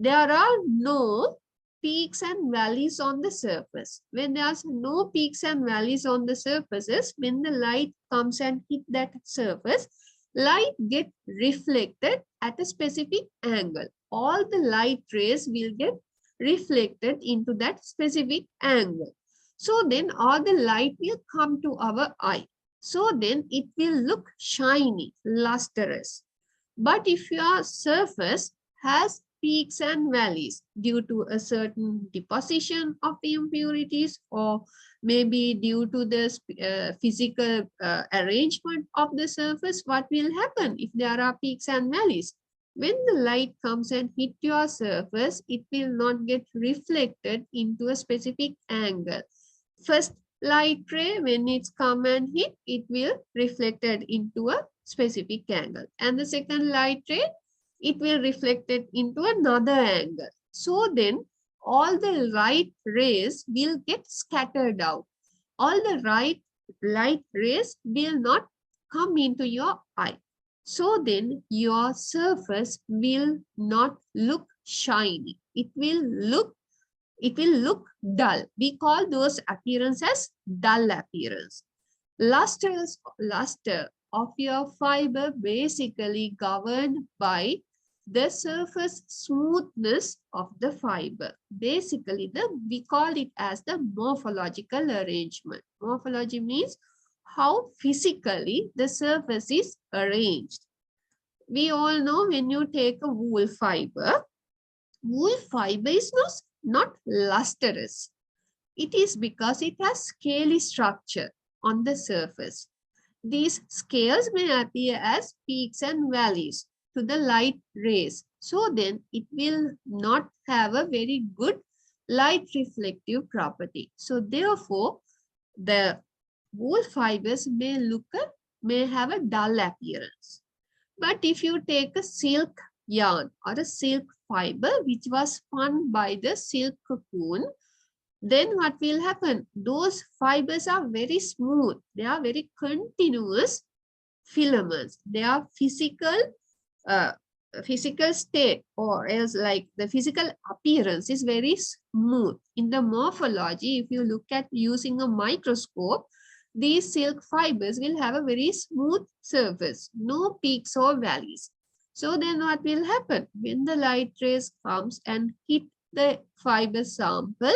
there are no peaks and valleys on the surface. When there's no peaks and valleys on the surfaces, when the light comes and hit that surface, light get reflected at a specific angle. All the light rays will get reflected into that specific angle. So then all the light will come to our eye. So then it will look shiny, lustrous. But if your surface has peaks and valleys due to a certain deposition of the impurities, or maybe due to the physical arrangement of the surface, what will happen if there are peaks and valleys? When the light comes and hit your surface, it will not get reflected into a specific angle. First light ray, when it's come and hit, it will reflected into a specific angle. And the second light ray, it will reflected into another angle. So then all the light rays will get scattered out. All the light rays will not come into your eye. So then your surface will not look shiny. It will look dull. We call those appearance as dull appearance. Luster of your fiber basically governed by the surface smoothness of the fiber. Basically, we call it as the morphological arrangement. Morphology means how physically the surface is arranged. We all know when you take a wool fiber is not lustrous. It is because it has scaly structure on the surface. These scales may appear as peaks and valleys to the light rays. So then it will not have a very good light reflective property. So therefore, the wool fibers may have a dull appearance. But if you take a silk yarn or a silk fiber which was spun by the silk cocoon, then what will happen? Those fibers are very smooth. They are very continuous filaments. They are physical state, or else like the physical appearance is very smooth. In the morphology, if you look at using a microscope, these silk fibers will have a very smooth surface, no peaks or valleys. So then what will happen? When the light rays comes and hit the fiber sample,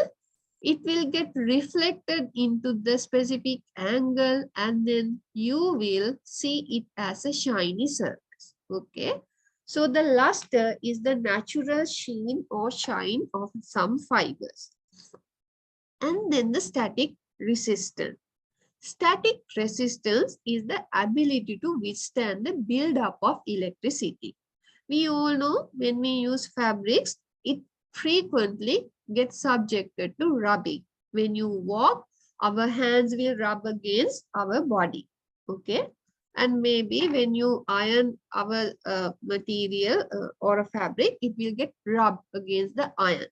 it will get reflected into the specific angle, and then you will see it as a shiny surface. Okay. So the luster is the natural sheen or shine of some fibers. And then the static resistance. Static resistance is the ability to withstand the buildup of electricity. We all know when we use fabrics, it frequently gets subjected to rubbing. When you walk, our hands will rub against our body. Okay. And maybe when you iron our material or a fabric, it will get rubbed against the iron.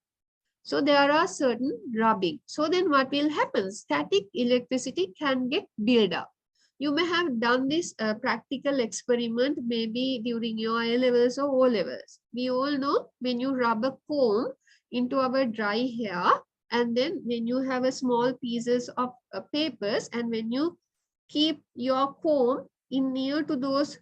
So there are certain rubbing. So then what will happen? Static electricity can get built up. You may have done this practical experiment maybe during your A levels or O levels. We all know when you rub a comb into our dry hair, and then when you have a small pieces of papers, and when you keep your comb in near to those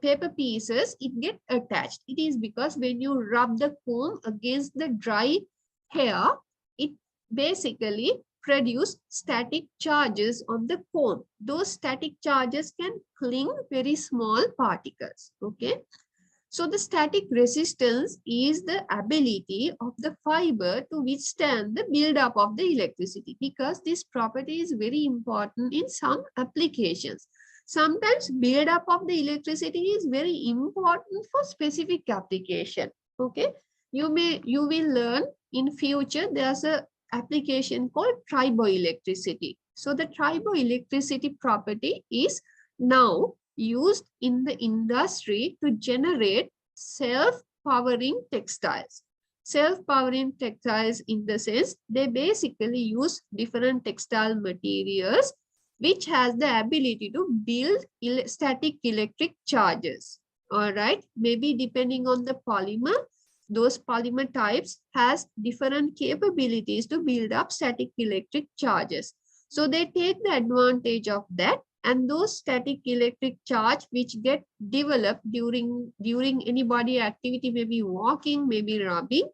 paper pieces, it get attached. It is because when you rub the comb against the dry hair, it basically produce static charges on the comb. Those static charges can cling very small particles. Okay. So the static resistance is the ability of the fiber to withstand the buildup of the electricity, because this property is very important in some applications. Sometimes buildup of the electricity is very important for specific application. Okay. You will learn in future there's a application called triboelectricity. So the triboelectricity property is now used in the industry to generate self-powering textiles. Self-powering textiles in the sense they basically use different textile materials which has the ability to build static electric charges. All right, maybe depending on the polymer, those polymer types has different capabilities to build up static electric charges. So they take the advantage of that, and those static electric charge which get developed during any body activity, maybe walking, maybe rubbing,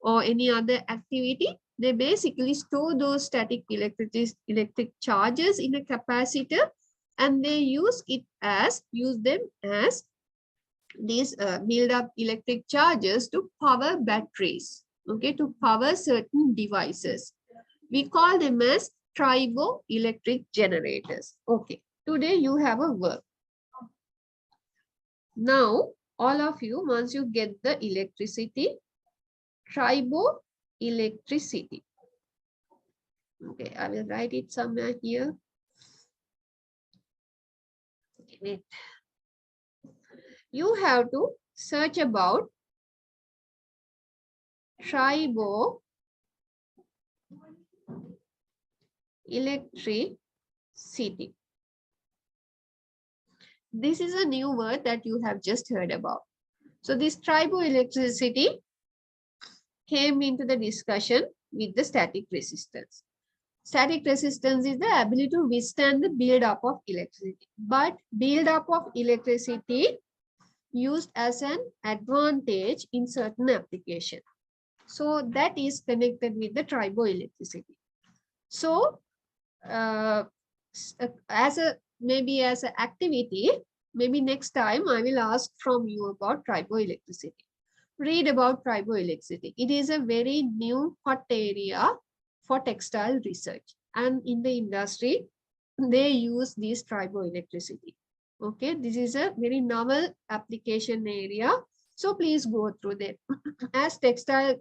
or any other activity, they basically store those static electric charges in a capacitor, and they use them as these build up electric charges to power batteries, okay, to power certain devices. We call them as triboelectric generators. Okay, today you have a work. Now, all of you, once you get the electricity, triboelectricity. Okay, I will write it somewhere here. Wait. You have to search about triboelectricity. This is a new word that you have just heard about. So this triboelectricity came into the discussion with the static resistance. Static resistance is the ability to withstand the build-up of electricity. But build-up of electricity used as an advantage in certain application. So that is connected with the triboelectricity. So maybe as an activity, maybe next time I will ask from you about triboelectricity. Read about triboelectricity. It is a very new hot area for textile research, and in the industry they use this triboelectricity. Okay, this is a very novel application area, so please go through that. As textile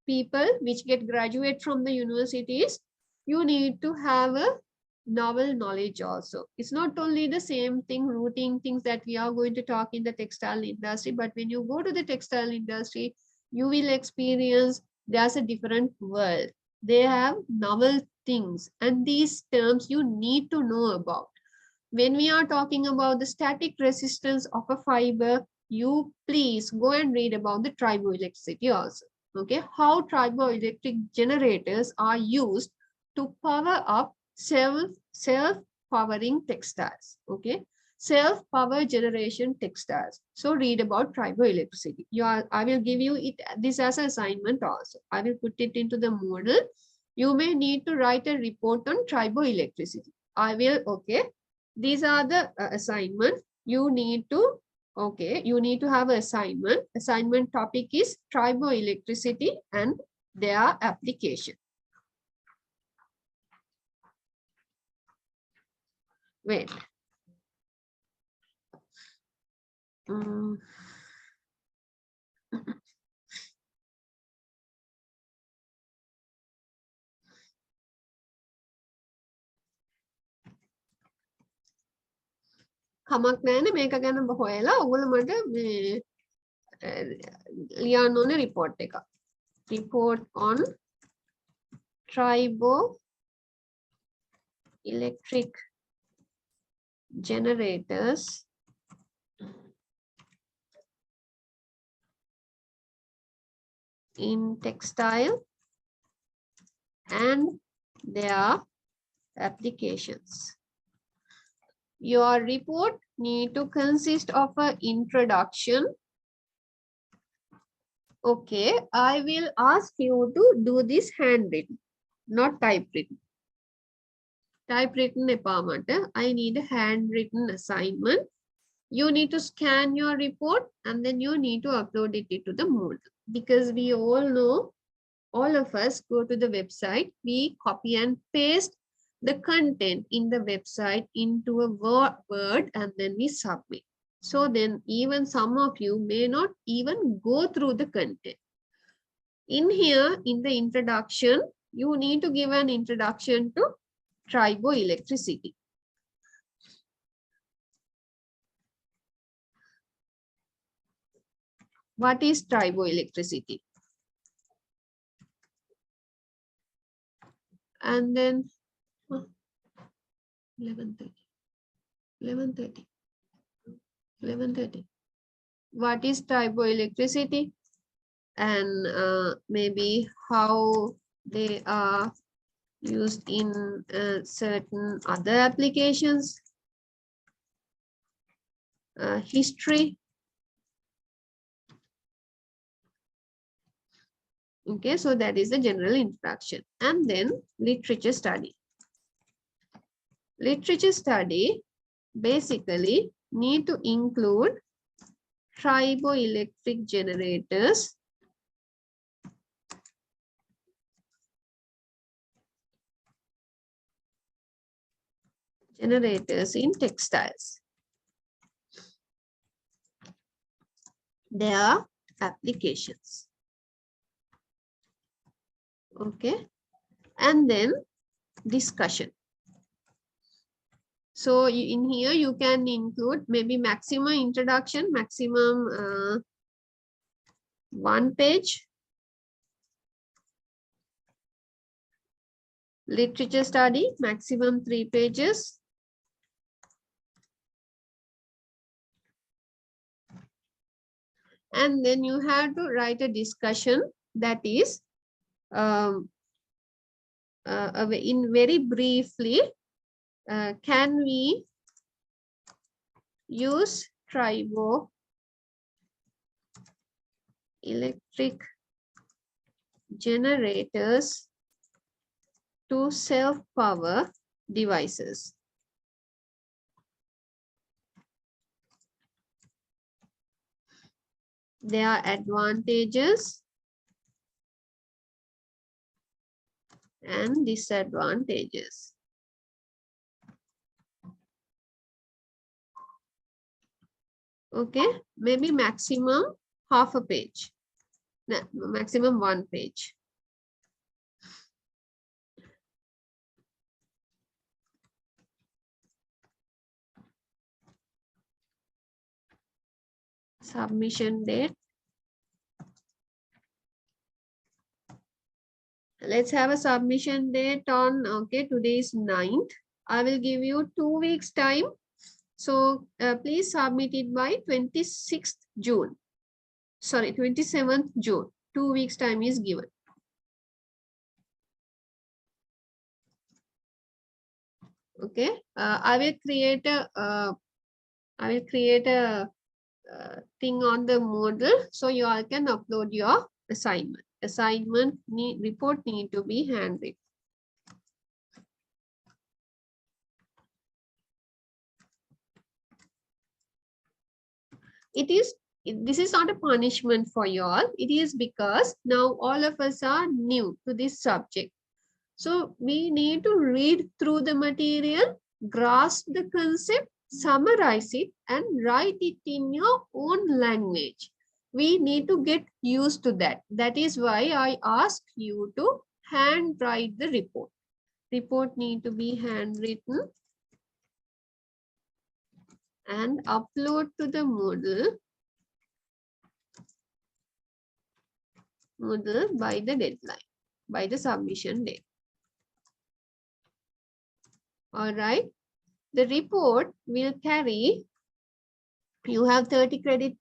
people which get graduate from the universities, you need to have a novel knowledge also. It's not only the same thing, routine things that we are going to talk in the textile industry, but when you go to the textile industry, you will experience there's a different world. They have novel things, and these terms you need to know about. When we are talking about the static resistance of a fiber, you please go and read about the triboelectricity also. Okay, how triboelectric generators are used to power up self-powering textiles. Okay, self-power generation textiles. So read about triboelectricity. I will give you this as an assignment also. I will put it into the model. You may need to write a report on triboelectricity. I will, okay. These are the assignments. You need to Okay, you need to have assignment. Assignment topic is triboelectricity and their application. Wait. Mm. කමක් නැහැනේ මේක ගැන හොයලා ඔයගොල්ලෝ මට මේ ලියන්න ඕනේ report එක. Report on triboelectric generators in textile and their applications. Your report need to consist of an introduction. Okay, I will ask you to do this handwritten, not typewritten. Typewritten එපා මට. I need a handwritten assignment. You need to scan your report and then you need to upload it to the Moodle. Because we all know, all of us go to the website, we copy and paste the content in the website into a Word and then we submit. So then even some of you may not even go through the content. In here, in the introduction, you need to give an introduction to triboelectricity. What is triboelectricity? And then 11:30. 11:30. 11:30. What is triboelectricity? And maybe how they are used in certain other applications. History. Okay, so that is the general introduction. And then literature study. Literature study basically need to include triboelectric generators, in textiles. Their applications. Okay, and then discussion. So in here you can include maybe maximum introduction, maximum 1 page. Literature study, maximum 3 pages. And then you have to write a discussion that is in very briefly, can we use triboelectric generators to self-power devices? There are advantages and disadvantages. Okay, maybe maximum half a page, no, maximum 1 page. Submission date. Let's have a submission date on, okay, today is 9th. I will give you 2 weeks time. So please submit it by 26th June. Sorry, 27th June. 2 weeks time is given. Okay, I will create a thing on the Moodle so you all can upload your assignment. Report need to be handwritten. this is not a punishment for you all. It is because now all of us are new to this subject. So we need to read through the material, grasp the concept, summarize it, and write it in your own language. We need to get used to that. That is why I ask you to handwrite the report. Report need to be handwritten and upload to the Moodle by the deadline, by the submission date. All right. The report will carry, you have 30 credit,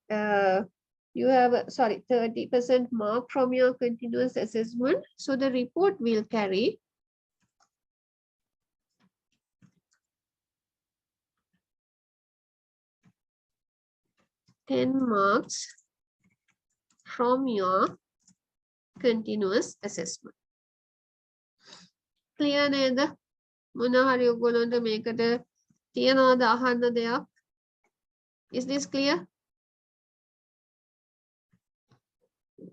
you have, 30% mark from your continuous assessment. So the report will carry 10 marks from your continuous assessment. Clear neda? මොන හරි ඔයගොල්ලන්ට මේකට තියනවාද අහන්න දෙයක්? Is this clear?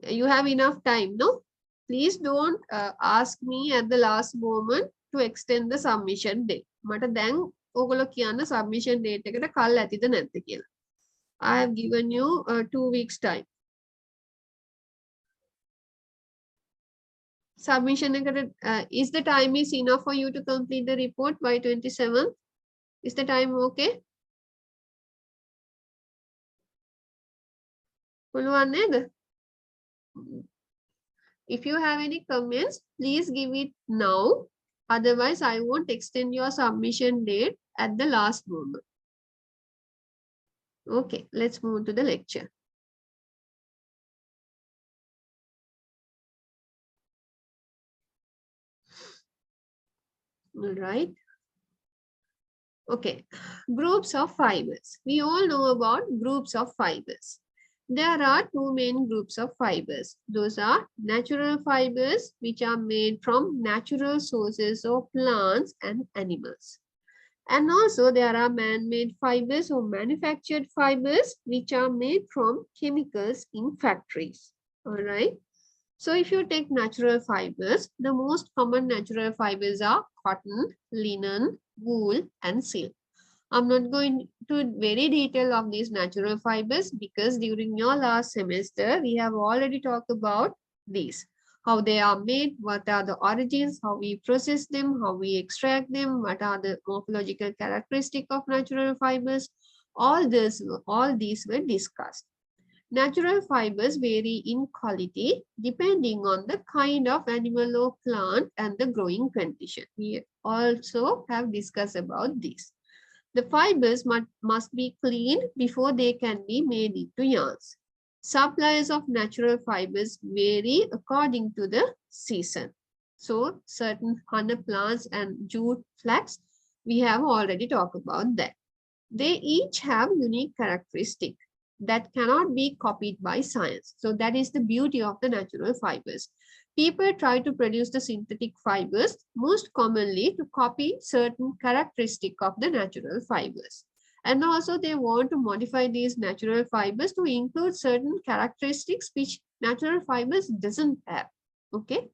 You have enough time, no? Please don't ask me at the last moment to extend the submission date. මට දැන් ඔයගොල්ලෝ කියන්න submission date එකට කල් ඇතිද නැද්ද කියලා. I have given you 2 weeks time. Submission is the time is enough for you to complete the report by 27th? Is the time okay? පුළුවන් නේද? If you have any comments, please give it now. Otherwise, I won't extend your submission date at the last moment. Okay, let's move to the lecture. All right. Okay, groups of fibers. We all know about groups of fibers. There are two main groups of fibers. Those are natural fibers, which are made from natural sources of plants and animals. And also there are man-made fibers or manufactured fibers, which are made from chemicals in factories. All right. So if you take natural fibers, the most common natural fibers are cotton, linen, wool, and silk. I'm not going to very detail of these natural fibers because during your last semester, we have already talked about these. How they are made, what are the origins, how we process them, how we extract them, what are the morphological characteristics of natural fibers. All these were discussed. Natural fibers vary in quality depending on the kind of animal or plant and the growing condition. We also have discussed about this. The fibers must be cleaned before they can be made into yarns. Supplies of natural fibers vary according to the season. So certain honey plants and jute flax, we have already talked about that. They each have unique characteristics that cannot be copied by science. So that is the beauty of the natural fibers. People try to produce the synthetic fibers most commonly to copy certain characteristics of the natural fibers. And also they want to modify these natural fibers to include certain characteristics which natural fibers doesn't have. Okay.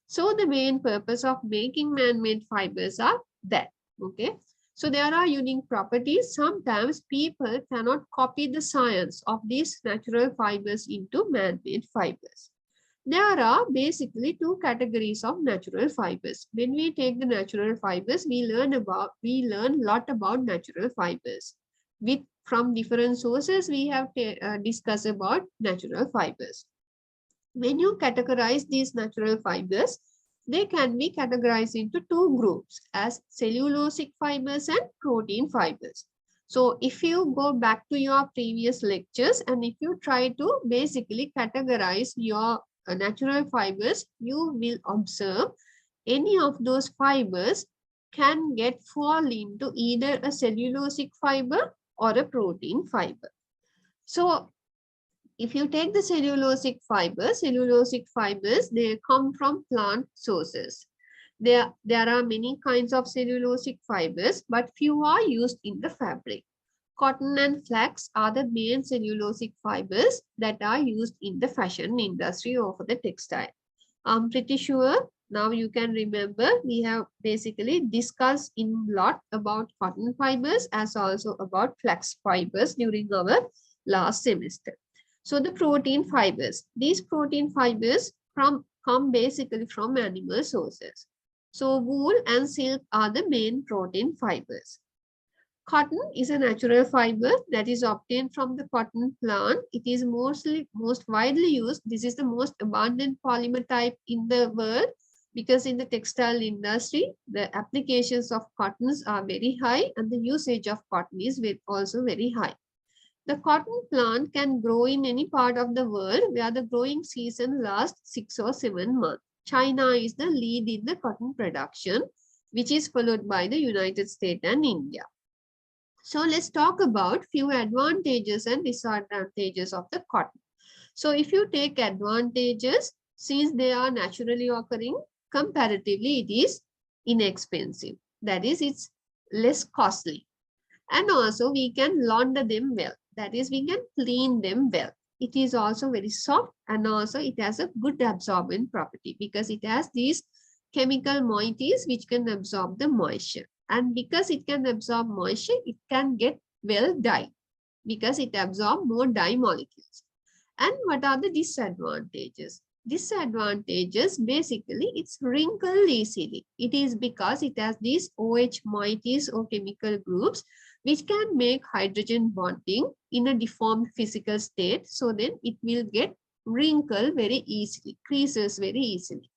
So the main purpose of making man-made fibers are that. Okay. So there are unique properties. Sometimes people cannot copy the science of these natural fibers into man-made fibers. There are basically two categories of natural fibers. When we take the natural fibers, we learn a lot about natural fibers. From different sources, we have discussed about natural fibers. When you categorize these natural fibers, they can be categorized into two groups as cellulosic fibers and protein fibers. So if you go back to your previous lectures and if you try to basically categorize your natural fibers, you will observe any of those fibers can fall into either a cellulosic fiber or a protein fiber. So if you take the cellulosic fibers, they come from plant sources. There are many kinds of cellulosic fibers, but few are used in the fabric. Cotton and flax are the main cellulosic fibers that are used in the fashion industry or for the textile. I'm pretty sure now you can remember we have basically discussed in lot about cotton fibers as also about flax fibers during our last semester. So the protein fibers, these protein fibers come basically from animal sources. So wool and silk are the main protein fibers. Cotton is a natural fiber that is obtained from the cotton plant. It is most widely used. This is the most abundant polymer type in the world because in the textile industry, the applications of cottons are very high and the usage of cotton is also very high. The cotton plant can grow in any part of the world where the growing season lasts 6 or 7 months. China is the lead in the cotton production, which is followed by the United States and India. So let's talk about few advantages and disadvantages of the cotton. So if you take advantages, since they are naturally occurring, comparatively it is inexpensive. That is, it's less costly. And also we can launder them well. That is, we can clean them well. It is also very soft and also it has a good absorbent property because it has these chemical moieties which can absorb the moisture. And because it can absorb moisture, it can get well dyed because it absorbs more dye molecules. And what are the disadvantages? Disadvantages, basically, it's wrinkled easily. It is because it has these OH moieties or chemical groups which can make hydrogen bonding in a deformed physical state. So then it will get wrinkled very easily, creases very easily.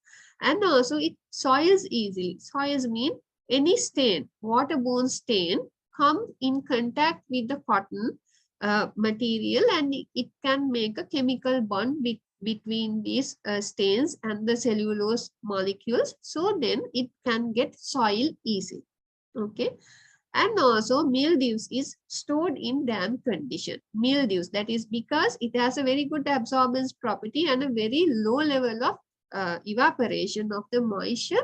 And also it soils easily. Soils mean any stain, waterborne stain, come in contact with the cotton material and it can make a chemical bond between these stains and the cellulose molecules. So then it can get soil easily. Okay. And also mildews is stored in damp condition. Mildews, that is because it has a very good absorbance property and a very low level of evaporation of the moisture.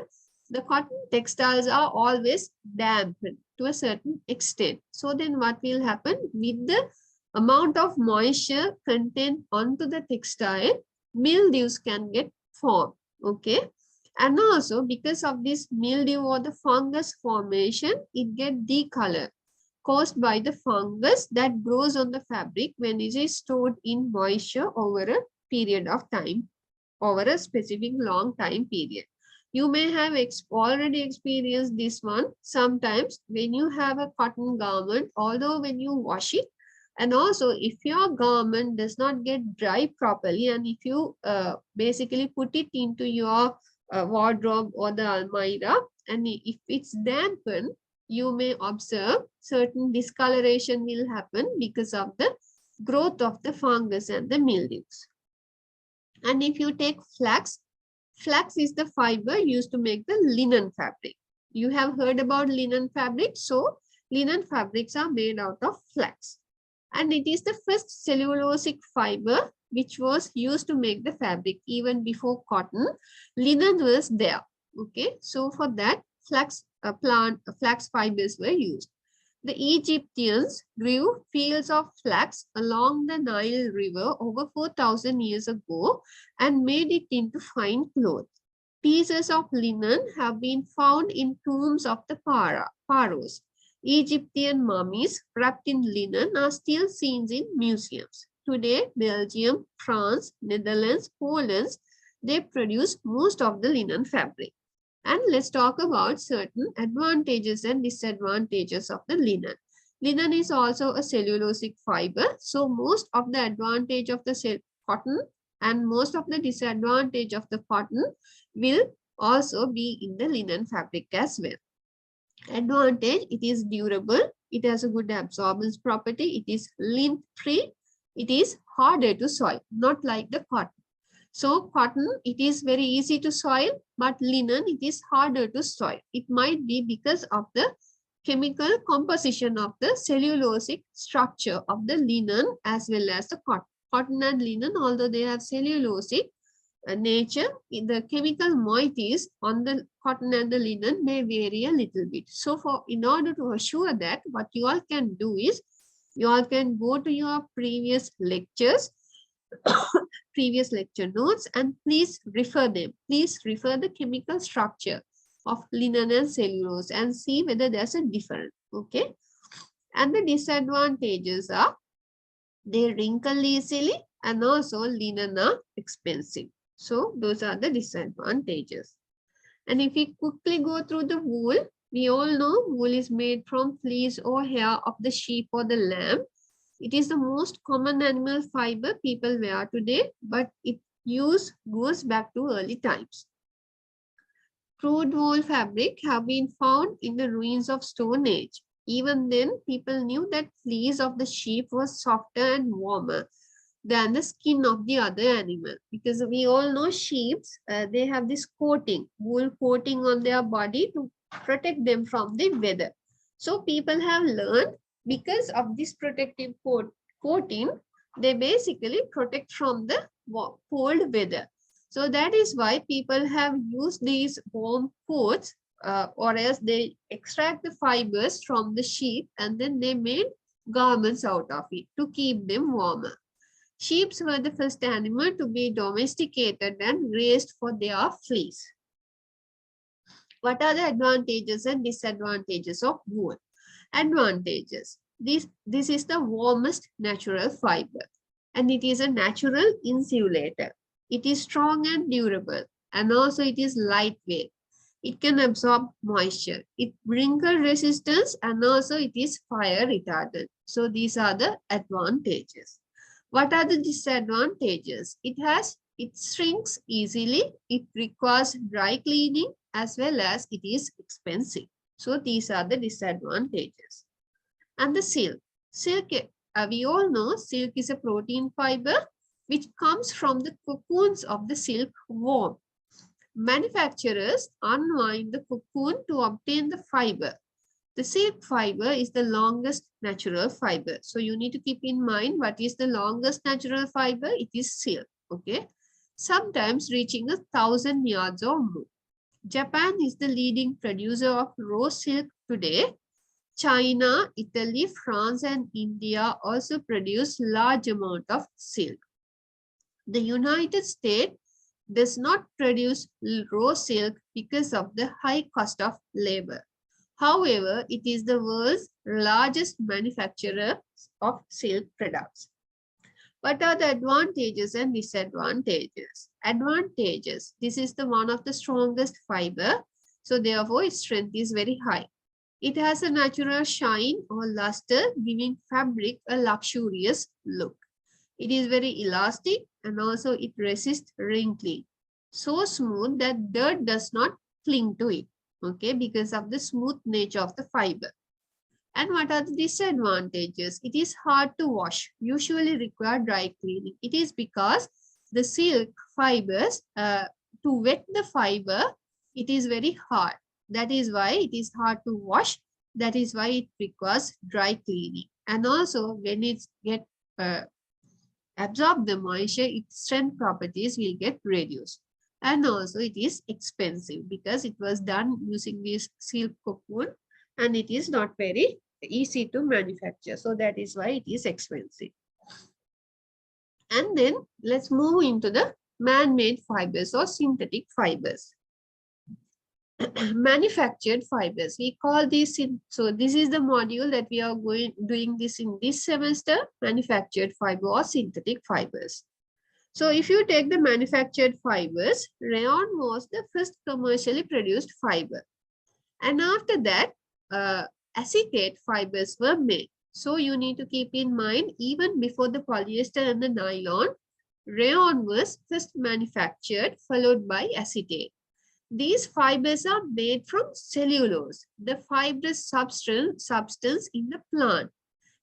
The cotton textiles are always dampened to a certain extent. So then what will happen with the amount of moisture content onto the textile, mildews can get formed. Okay. And also because of this mildew or the fungus formation, it gets decolored caused by the fungus that grows on the fabric when it is stored in moisture over a period of time, over a specific long time period. You may have already experienced this one. Sometimes when you have a cotton garment, although when you wash it, and also if your garment does not get dry properly, and if you basically put it into your wardrobe or the almirah, and if it's dampened, you may observe certain discoloration will happen because of the growth of the fungus and the mildews. And if you take flax, flax is the fiber used to make the linen fabric. You have heard about linen fabric. So linen fabrics are made out of flax. And it is the first cellulosic fiber which was used to make the fabric. Even before cotton, linen was there. Okay, so for that, flax fibers were used. The Egyptians grew fields of flax along the Nile River over 4,000 years ago and made it into fine cloth. Pieces of linen have been found in tombs of the pharaohs. Egyptian mummies wrapped in linen are still seen in museums. Today, Belgium, France, Netherlands, Poland, they produce most of the linen fabric. And let's talk about certain advantages and disadvantages of the linen. Linen is also a cellulosic fiber. So most of the advantage of the cotton and most of the disadvantage of the cotton will also be in the linen fabric as well. Advantage, it is durable. It has a good absorbance property. It is lint free. It is harder to soil, not like the cotton. So cotton, it is very easy to soil, but linen, it is harder to soil. It might be because of the chemical composition of the cellulosic structure of the linen as well as the cotton. Cotton and linen, although they have cellulosic nature, the chemical moieties on the cotton and the linen may vary a little bit. So in order to assure that, what you all can do is, You all can go to your previous lectures, previous lecture notes, and please refer them. Please refer the chemical structure of linen and cellulose and see whether there's a difference. Okay. And the disadvantages are they wrinkle easily and also linen are expensive. So those are the disadvantages. And if we quickly go through the wool, we all know wool is made from fleece or hair of the sheep or the lamb. It is the most common animal fiber people wear today, but its use goes back to early times. Crude wool fabric have been found in the ruins of Stone Age. Even then, people knew that fleece of the sheep was softer and warmer than the skin of the other animal, because we all know sheep, they have this coating, wool coating on their body to protect them from the weather. So people have learned because of this protective coating, they basically protect from the cold weather. So that is why people have used these warm coats, or else they extract the fibers from the sheep and then they made garments out of it to keep them warmer. Sheep were the first animal to be domesticated and raised for their fleece. What are the advantages and disadvantages of wool? Advantages. This is the warmest natural fiber and it is a natural insulator. It is strong and durable and also it is lightweight. It can absorb moisture. It wrinkle resistance and also it is fire retardant. So these are the advantages. What are the disadvantages? It shrinks easily. It requires dry cleaning as well as it is expensive. So these are the disadvantages. And the silk. Silk, we all know silk is a protein fiber which comes from the cocoons of the silkworm. Manufacturers unwind the cocoon to obtain the fiber. The silk fiber is the longest natural fiber. So you need to keep in mind what is the longest natural fiber. It is silk. Okay. Sometimes reaching 1,000 yards or more. Japan is the leading producer of raw silk today. China, Italy, France, and India also produce large amount of silk. The United States does not produce raw silk because of the high cost of labor. However, it is the world's largest manufacturer of silk products. What are the advantages and disadvantages? Advantages. This is the one of the strongest fiber. So therefore, its strength is very high. It has a natural shine or luster, giving fabric a luxurious look. It is very elastic and also it resists wrinkling. So smooth that dirt does not cling to it. Okay, because of the smooth nature of the fiber. And what are the disadvantages? It is hard to wash, usually require dry cleaning. It is because the silk fibers, to wet the fiber, it is very hard. That is why it is hard to wash. That is why it requires dry cleaning. And also when it get absorb the moisture, its strength properties will get reduced. And also it is expensive because it was done using this silk cocoon and it is not very easy to manufacture. So that is why it is expensive. And then let's move into the man-made fibers or synthetic fibers. Manufactured fibers, we call this in, so this is the module that we are doing this in this semester, manufactured fiber or synthetic fibers. So if you take the manufactured fibers, rayon was the first commercially produced fiber. And after that, acetate fibers were made. So you need to keep in mind, even before the polyester and the nylon, rayon was first manufactured, followed by acetate. These fibers are made from cellulose, the fibrous substance in the plant.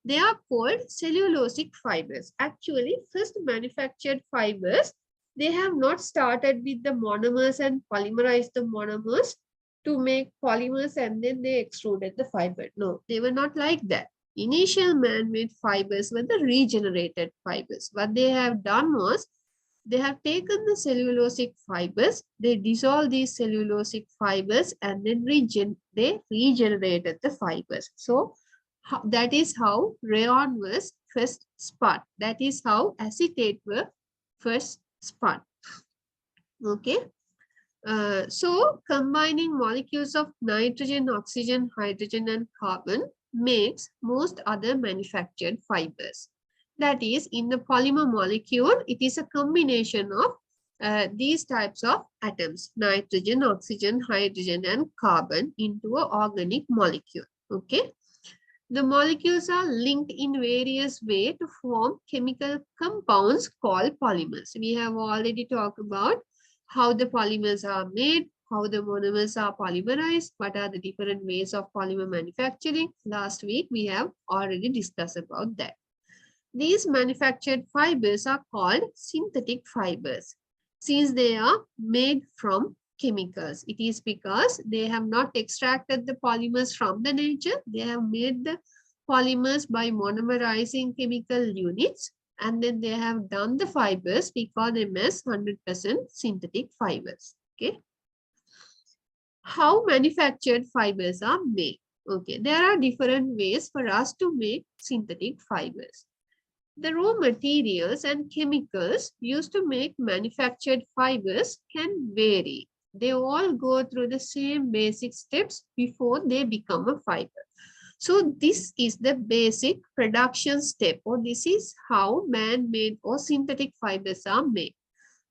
They are called cellulosic fibers. Actually, first manufactured fibers, they have not started with the monomers and polymerized the monomers to make polymers and then they extruded the fiber. No, they were not like that. Initial man-made fibers were the regenerated fibers. What they have done was, they have taken the cellulosic fibers, they dissolve these cellulosic fibers and then they regenerated the fibers. So That is how rayon was first spun. That is how acetate were first spun. Okay. So combining molecules of nitrogen, oxygen, hydrogen, and carbon makes most other manufactured fibers. That is, in the polymer molecule, it is a combination of these types of atoms, nitrogen, oxygen, hydrogen, and carbon into an organic molecule. Okay. The molecules are linked in various ways to form chemical compounds called polymers. We have already talked about how the polymers are made, how the monomers are polymerized, what are the different ways of polymer manufacturing. Last week, we have already discussed about that. These manufactured fibers are called synthetic fibers since they are made from chemicals. It is because they have not extracted the polymers from the nature. They have made the polymers by monomerizing chemical units, and then they have done the fibers. We call them as 100% synthetic fibers. Okay. How manufactured fibers are made? Okay, there are different ways for us to make synthetic fibers. The raw materials and chemicals used to make manufactured fibers can vary. They all go through the same basic steps before they become a fiber. So this is the basic production step, or this is how man-made or synthetic fibers are made.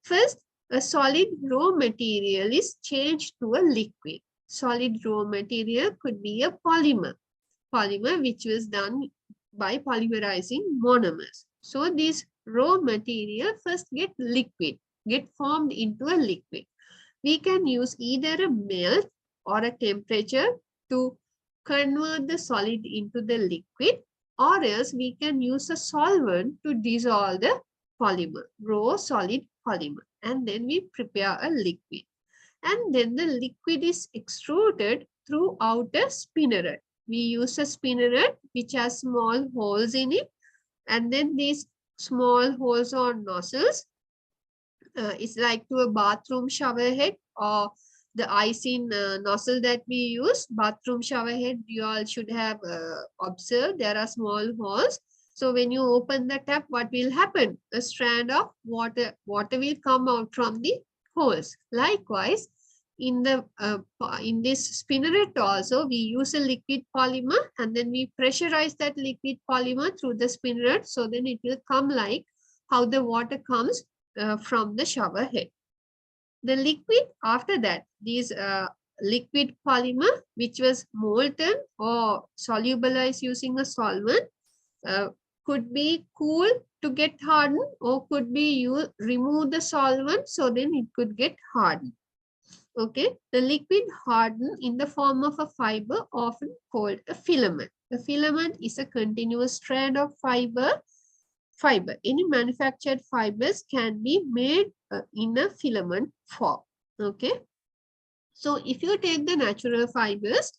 First, a solid raw material is changed to a liquid. Solid raw material could be a polymer which was done by polymerizing monomers. So this raw material first get formed into a liquid. We can use either a melt or a temperature to convert the solid into the liquid, or else we can use a solvent to dissolve the polymer, raw solid polymer, and then we prepare a liquid. And then the liquid is extruded throughout a spinneret. We use a spinneret which has small holes in it, and then these small holes or nozzles, it's like to a bathroom shower head or the icing nozzle that we use. Bathroom shower head, you all should have observed there are small holes. So when you open the tap, what will happen? A strand of water will come out from the holes. Likewise, in this spinneret also, we use a liquid polymer, and then we pressurize that liquid polymer through the spinneret, so then it will come like how the water comes from the shower head. The liquid after that, these liquid polymer which was molten or solubilized using a solvent, could be cooled to get hardened, or could be you remove the solvent, so then it could get hardened. Okay, the liquid hardened in the form of a fiber, often called a filament. A filament is a continuous strand of fiber. Any manufactured fibers can be made in a filament form. Okay, so if you take the natural fibers,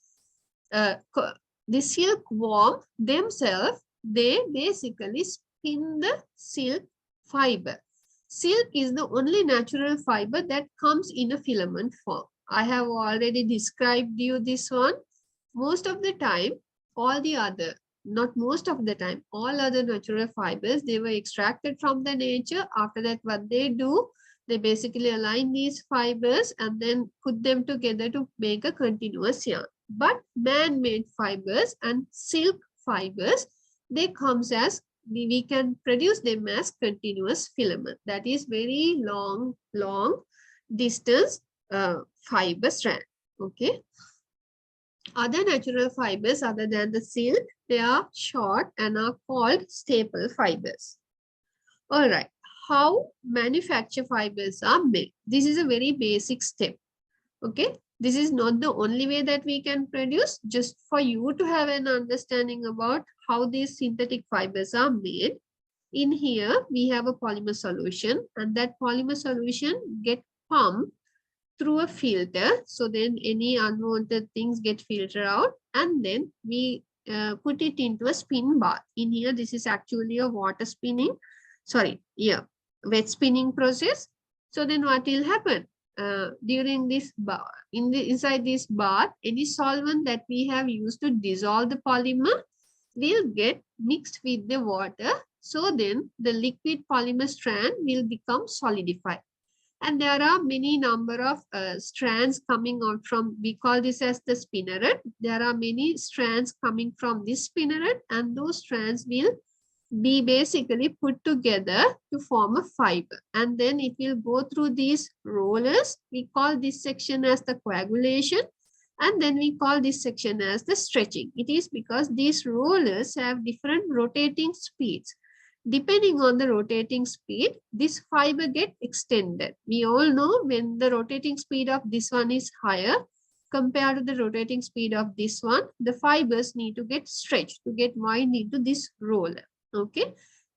the silkworm themselves, they basically spin the silk fiber. Silk is the only natural fiber that comes in a filament form. I have already described you this one. Most of the time, not most of the time, all other natural fibers, they were extracted from the nature. After that, what they do, they basically align these fibers and then put them together to make a continuous yarn. But man-made fibers and silk fibers, they comes as, we can produce them as continuous filament. That is very long distance fiber strand. Okay. Other natural fibers other than the silk, they are short and are called staple fibers. All right. How manufacture fibers are made? This is a very basic step. Okay. This is not the only way that we can produce. Just for you to have an understanding about how these synthetic fibers are made. In here, we have a polymer solution, and that polymer solution get pumped through a filter. So then any unwanted things get filtered out, and then we put it into a spin bath. In here, this is actually a wet spinning process. So then what will happen? During this bath, inside this bath, any solvent that we have used to dissolve the polymer, will get mixed with the water. So then the liquid polymer strand will become solidified. And there are many number of strands coming out from, we call this as the spinneret. There are many strands coming from this spinneret, and those strands will be basically put together to form a fiber. And then it will go through these rollers. We call this section as the coagulation. And then we call this section as the stretching. It is because these rollers have different rotating speeds. Depending on the rotating speed, this fiber get extended. We all know when the rotating speed of this one is higher compared to the rotating speed of this one, the fibers need to get stretched to get wind into this roller. Okay.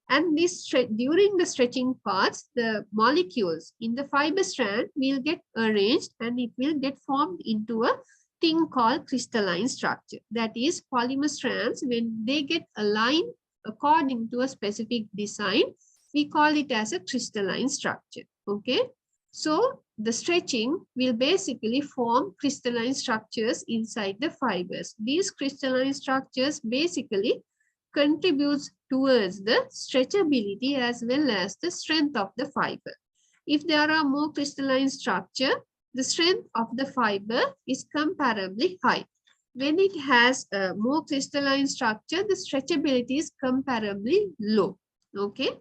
And this during the stretching parts, the molecules in the fiber strand will get arranged and it will get formed into a thing called crystalline structure. That is, polymer strands, when they get aligned according to a specific design, we call it as a crystalline structure. Okay. So the stretching will basically form crystalline structures inside the fibers. These crystalline structures basically contributes towards the stretchability as well as the strength of the fiber. If there are more crystalline structure, the strength of the fiber is comparably high. When it has a more crystalline structure, the stretchability is comparably low. Okay.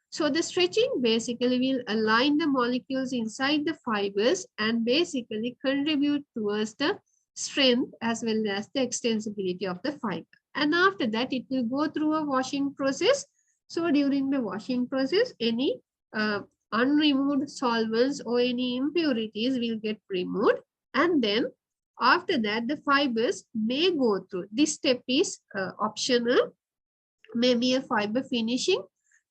So the stretching basically will align the molecules inside the fibers and basically contribute towards the strength as well as the extensibility of the fiber. And after that, it will go through a washing process. So during the washing process, any unremoved solvents or any impurities will get removed. And then after that, the fibers may go through. This step is optional. Maybe a fiber finishing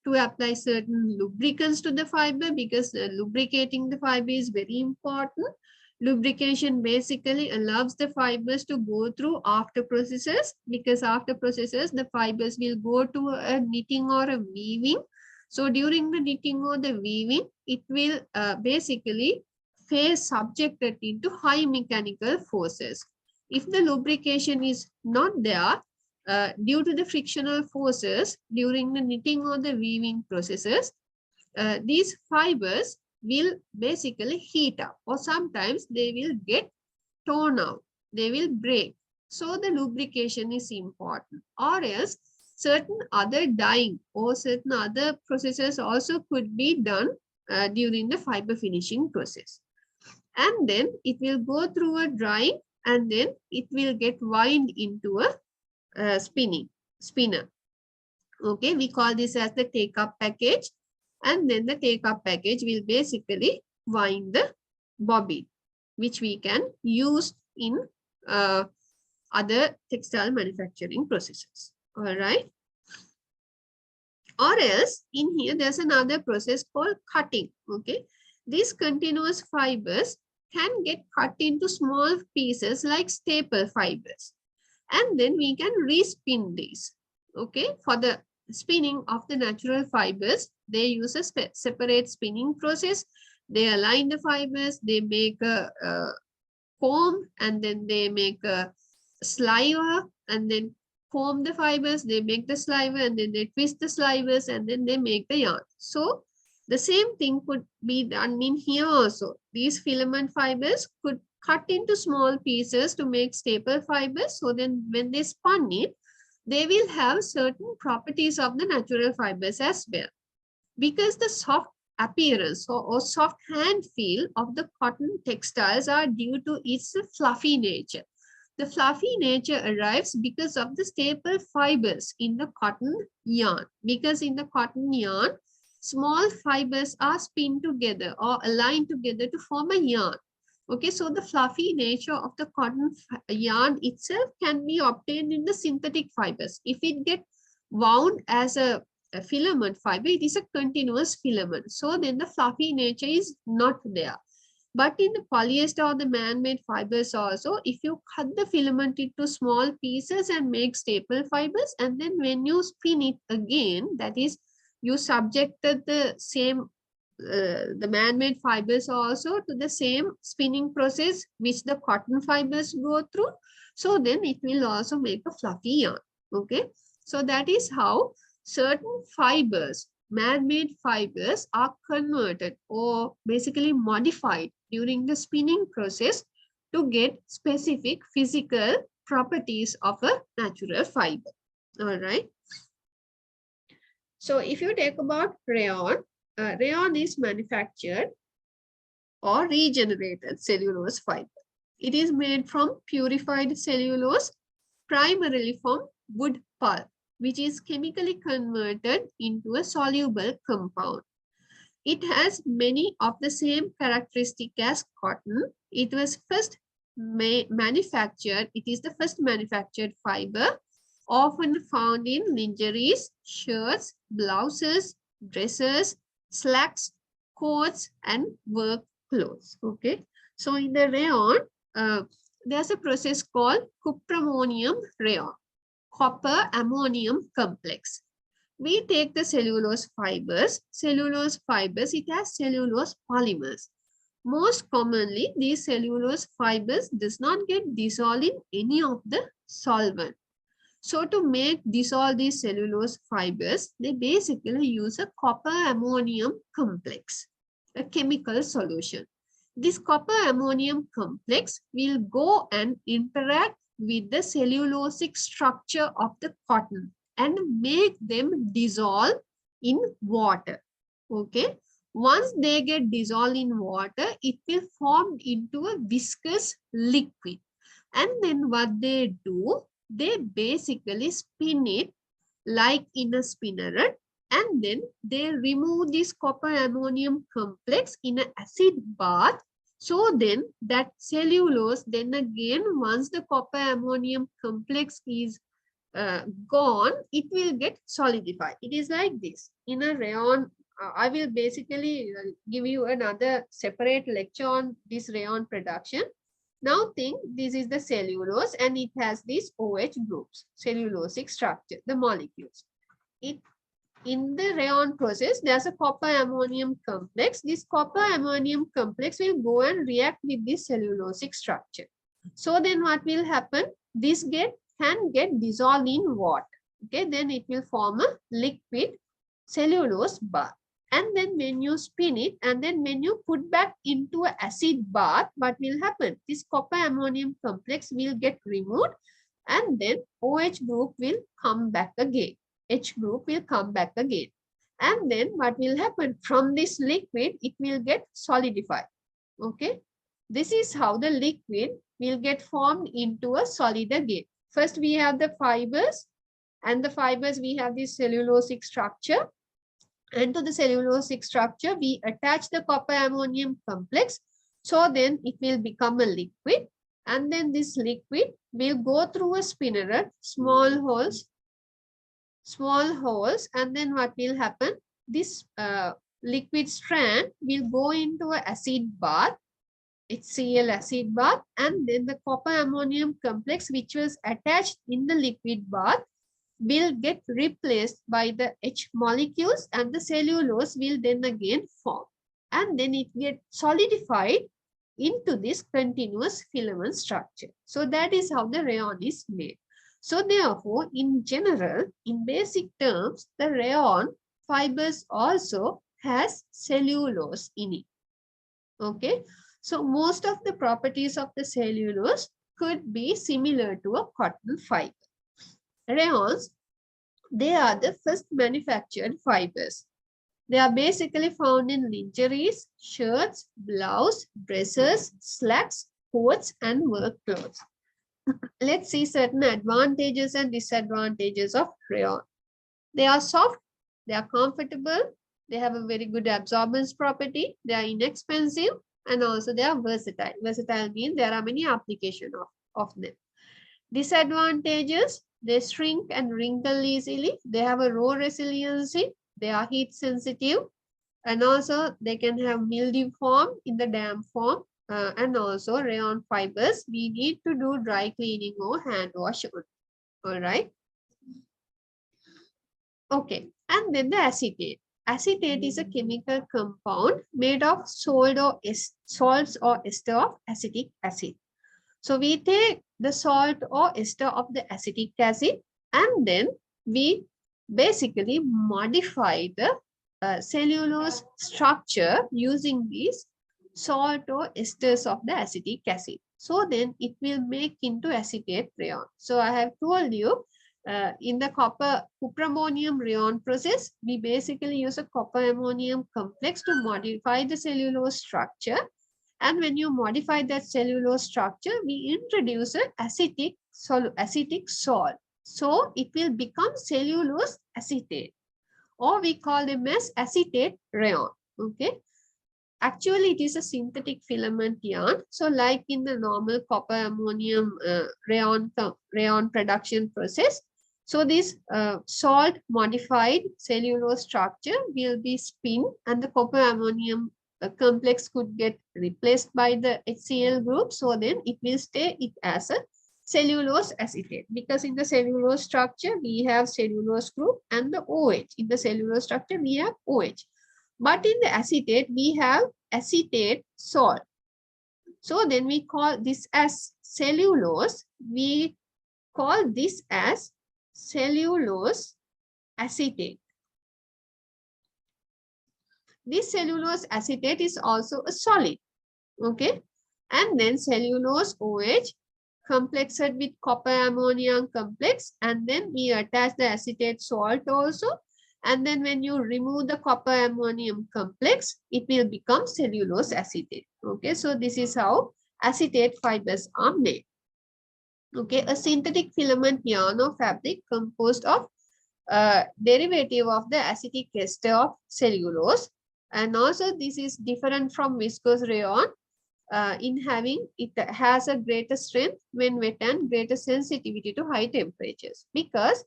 to apply certain lubricants to the fiber, because lubricating the fiber is very important. Lubrication basically allows the fibers to go through after processes, because after processes, the fibers will go to a knitting or a weaving. So during the knitting or the weaving, it will basically face subjected into high mechanical forces. If the lubrication is not there, due to the frictional forces during the knitting or the weaving processes, these fibers will basically heat up, or sometimes they will get torn out, they will break. So the lubrication is important, or else certain other dyeing or certain other processes also could be done during the fiber finishing process. And then it will go through a drying, and then it will get wind into a spinner. Okay, we call this as the take-up package. And then the take-up package will basically wind the bobbin, which we can use in other textile manufacturing processes. All right. Or else in here, there's another process called cutting. Okay. These continuous fibers can get cut into small pieces like staple fibers. And then we can respin these. Okay. For the spinning of the natural fibers, they use a separate spinning process. They align the fibers, they make a comb, and then they make a sliver, and then comb the fibers, they make the sliver, and then they twist the slivers, and then they make the yarn. So the same thing could be done in here also. These filament fibers could cut into small pieces to make staple fibers. So then when they spun it, they will have certain properties of the natural fibers as well. Because the soft appearance or soft hand feel of the cotton textiles are due to its fluffy nature. The fluffy nature arrives because of the staple fibers in the cotton yarn. Because in the cotton yarn, small fibers are spun together or aligned together to form a yarn. Okay, so the fluffy nature of the cotton yarn itself can be obtained in the synthetic fibers. If it gets wound as a filament fiber, it is a continuous filament. So then the fluffy nature is not there. But in the polyester or the man-made fibers also, if you cut the filament into small pieces and make staple fibers, and then when you spin it again, that is, you subjected the same the man-made fibers also to the same spinning process which the cotton fibers go through. So then it will also make a fluffy yarn. Okay. So that is how certain fibers, man-made fibers, are converted or basically modified during the spinning process to get specific physical properties of a natural fiber. All right. So if you take about rayon, rayon is manufactured or regenerated cellulose fiber. It is made from purified cellulose, primarily from wood pulp, which is chemically converted into a soluble compound. It has many of the same characteristics as cotton. It was first manufactured, it is the first manufactured fiber, often found in lingeries, shirts, blouses, dresses, slacks, coats, and work clothes. Okay, so in the rayon, there's a process called cuprammonium rayon, copper ammonium complex. We take the cellulose fibers, it has cellulose polymers. Most commonly, these cellulose fibers does not get dissolved in any of the solvent. So to make dissolve these cellulose fibers, they basically use a copper ammonium complex, a chemical solution. This copper ammonium complex will go and interact with the cellulosic structure of the cotton and make them dissolve in water. Okay. Once they get dissolved in water, it will form into a viscous liquid. And then what they do, they basically spin it like in a spinneret, and then they remove this copper ammonium complex in an acid bath. So then that cellulose, then again, once the copper ammonium complex is gone, it will get solidified. It is like this. In a rayon, I will basically give you another separate lecture on this rayon production. Now think this is the cellulose and it has these OH groups, cellulosic structure, the molecules. In the rayon process, there's a copper ammonium complex. This copper ammonium complex will go and react with this cellulosic structure. So then what will happen? This can get dissolved in water. Okay, then it will form a liquid cellulose bar. And then when you spin it, and then when you put back into an acid bath, what will happen? This copper ammonium complex will get removed, and then OH group will come back again. H group will come back again. And then what will happen? From this liquid, it will get solidified. Okay. This is how the liquid will get formed into a solid again. First, we have the fibers, and the fibers, we have this cellulosic structure. And to the cellulosic structure, we attach the copper ammonium complex. So then it will become a liquid. And then this liquid will go through a spinneret, small holes. And then what will happen? This liquid strand will go into an acid bath, HCl acid bath. And then the copper ammonium complex, which was attached in the liquid bath, will get replaced by the H molecules, and the cellulose will then again form. And then it gets solidified into this continuous filament structure. So that is how the rayon is made. So therefore, in general, in basic terms, the rayon fibers also has cellulose in it. Okay. So most of the properties of the cellulose could be similar to a cotton fiber. Rayons, they are the first manufactured fibers. They are basically found in lingeries, shirts, blouse, dresses, slacks, coats, and work clothes. Let's see certain advantages and disadvantages of rayon. They are soft, they are comfortable, they have a very good absorbance property, they are inexpensive, and also they are versatile. Versatile means there are many applications of them. Disadvantages, they shrink and wrinkle easily, they have a low resiliency, they are heat sensitive, and also they can have mildew form in the damp form, and also rayon fibers, we need to do dry cleaning or hand wash on. All right. Okay, and then the acetate. Acetate is a chemical compound made of salts or ester of acetic acid. So we take the salt or ester of the acetic acid, and then we basically modify the cellulose structure using these salt or esters of the acetic acid. So then it will make into acetate rayon. So I have told you in the copper cuprammonium rayon process, we basically use a copper ammonium complex to modify the cellulose structure. And when you modify that cellulose structure, we introduce an acetic salt. So it will become cellulose acetate, or we call them as acetate rayon. Okay. Actually, it is a synthetic filament yarn. So like in the normal copper ammonium rayon production process, so this salt modified cellulose structure will be spun, and the copper ammonium complex could get replaced by the HCl group. So then it will stay it as a cellulose acetate, because in the cellulose structure we have cellulose group and the OH. In the cellulose structure we have OH. But in the acetate, we have acetate salt. So then we call this as cellulose. We call this as cellulose acetate. This cellulose acetate is also a solid. Okay. And then cellulose OH complexed with copper ammonium complex. And then we attach the acetate salt also. And then when you remove the copper ammonium complex, it will become cellulose acetate. Okay, so this is how acetate fibers are made. Okay, a synthetic filament yarn or fabric composed of derivative of the acetic ester of cellulose. And also this is different from viscose rayon in having it has a greater strength when wet and greater sensitivity to high temperatures, because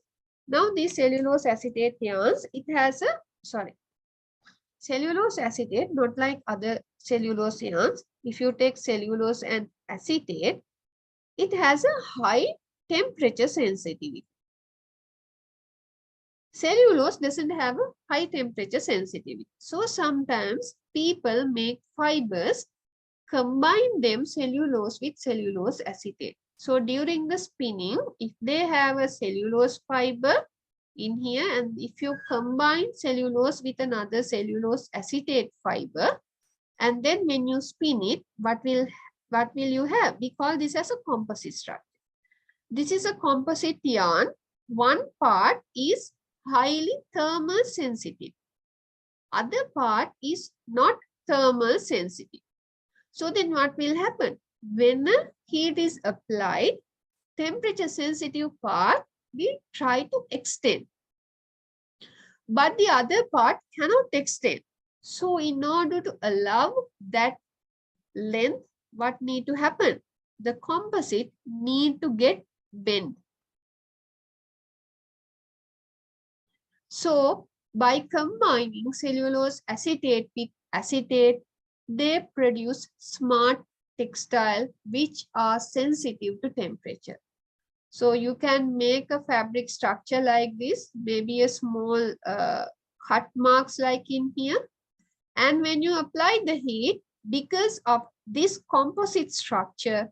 now these cellulose acetate yarns, it has a, cellulose acetate, not like other cellulose yarns. If you take cellulose and acetate, it has a high temperature sensitivity. Cellulose doesn't have a high temperature sensitivity. So sometimes people make fibers, combine them cellulose with cellulose acetate. So during the spinning, if they have a cellulose fiber in here, and if you combine cellulose with another cellulose acetate fiber, and then when you spin it, what will you have? We call this as a composite structure. This is a composite yarn. One part is highly thermal sensitive. Other part is not thermal sensitive. So then what will happen? When heat is applied, temperature sensitive part will try to extend, but the other part cannot extend. So in order to allow that length, what need to happen? The composite need to get bent. So by combining cellulose acetate with acetate, they produce smart textile which are sensitive to temperature. So you can make a fabric structure like this, maybe a small cut marks like in here. And when you apply the heat, because of this composite structure,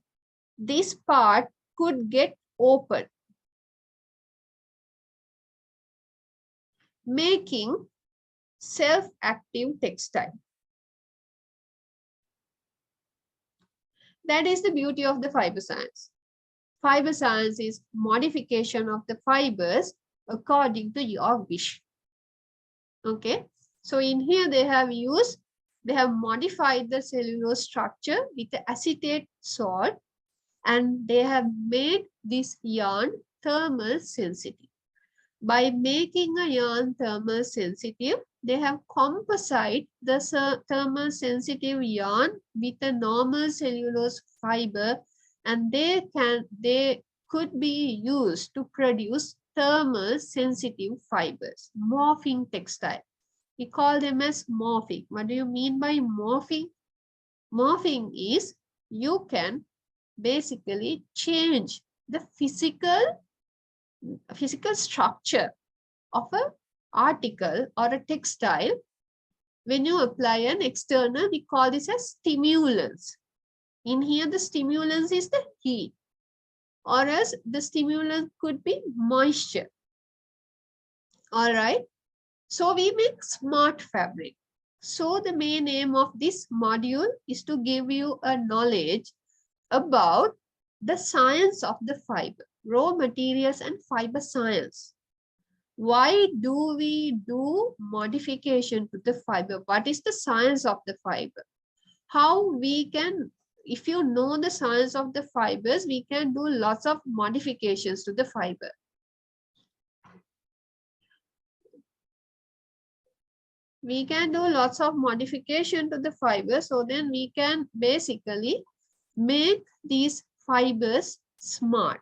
this part could get open, making self-active textile. That is the beauty of the fiber science. Fiber science is modification of the fibers according to your wish. Okay, so in here they have modified the cellulose structure with the acetate salt, and they have made this yarn thermal sensitive. By making a yarn thermal sensitive, they have composite the thermal sensitive yarn with a normal cellulose fiber, and they could be used to produce thermal sensitive fibers, morphing textile. We call them as morphing. What do you mean by morphing? Morphing is you can basically change the physical structure of an article or a textile. When you apply an external, we call this as stimulants. In here, the stimulants is the heat, or else the stimulant could be moisture. All right. So we make smart fabric. So the main aim of this module is to give you a knowledge about the science of the fiber, raw materials and fiber science. Why do we do modification to the fiber? What is the science of the fiber? How we can, if you know the science of the fibers, we can do lots of modifications to the fiber. We can do lots of modification to the fiber, so then we can basically make these fibers smart.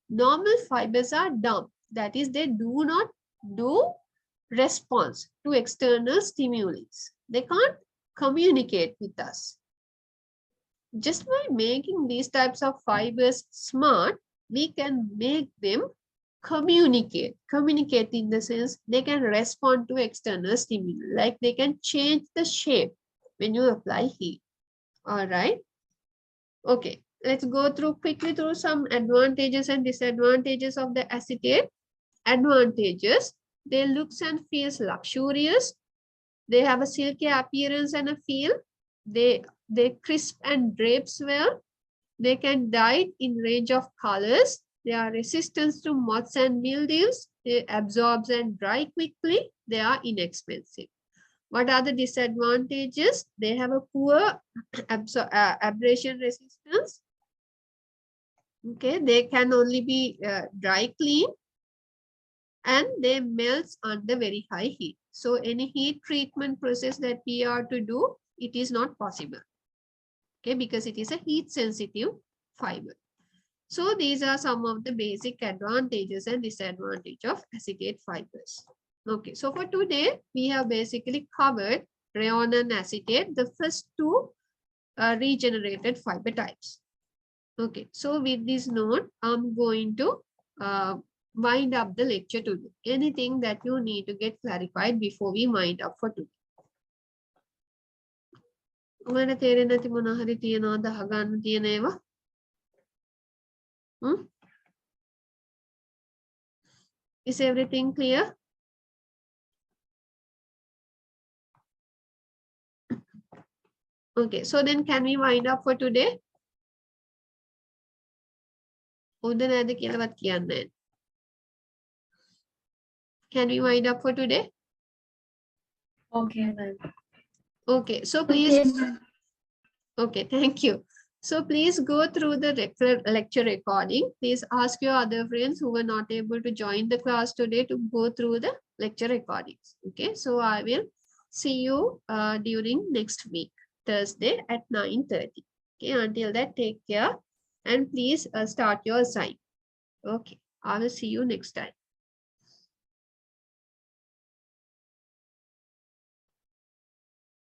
Normal fibers are dumb, that is, they do not do response to external stimuli. They can't communicate with us. Just by making these types of fibers smart, we can make them communicate in the sense they can respond to external stimuli, like they can change the shape when you apply heat. All right. Okay, let's go quickly through some advantages and disadvantages of the acetate. Advantages: they looks and feels luxurious, they have a silky appearance and a feel, they crisp and drapes well, they can dye in range of colors, they are resistant to moths and mildews, they absorb and dry quickly, they are inexpensive. What are the disadvantages? They have a poor abrasion resistance. Okay, they can only be dry clean, and they melt under very high heat. So any heat treatment process that we are to do, it is not possible. Okay, because it is a heat sensitive fiber. So these are some of the basic advantages and disadvantages of acetate fibers. Okay, so for today, we have basically covered rayon and acetate, the first two regenerated fiber types. Okay, so with this note, I'm going to wind up the lecture today. Anything that you need to get clarified before we wind up for today? ඔයාලට තේරෙන්නේ නැති මොනවා හරි තියනවද අහගන්න තියෙන ඒවා? Is everything clear? Okay, so then can we wind up for today? හොඳ නැද්ද කියලාවත් කියන්නේ. Can we wind up for today? Okay, ma'am. Okay, so please. Okay, thank you. So please go through the lecture recording. Please ask your other friends who were not able to join the class today to go through the lecture recordings. Okay, so I will see you during next week, Thursday at 9:30. Okay, until that, take care and please start your assignment. Okay, I will see you next time.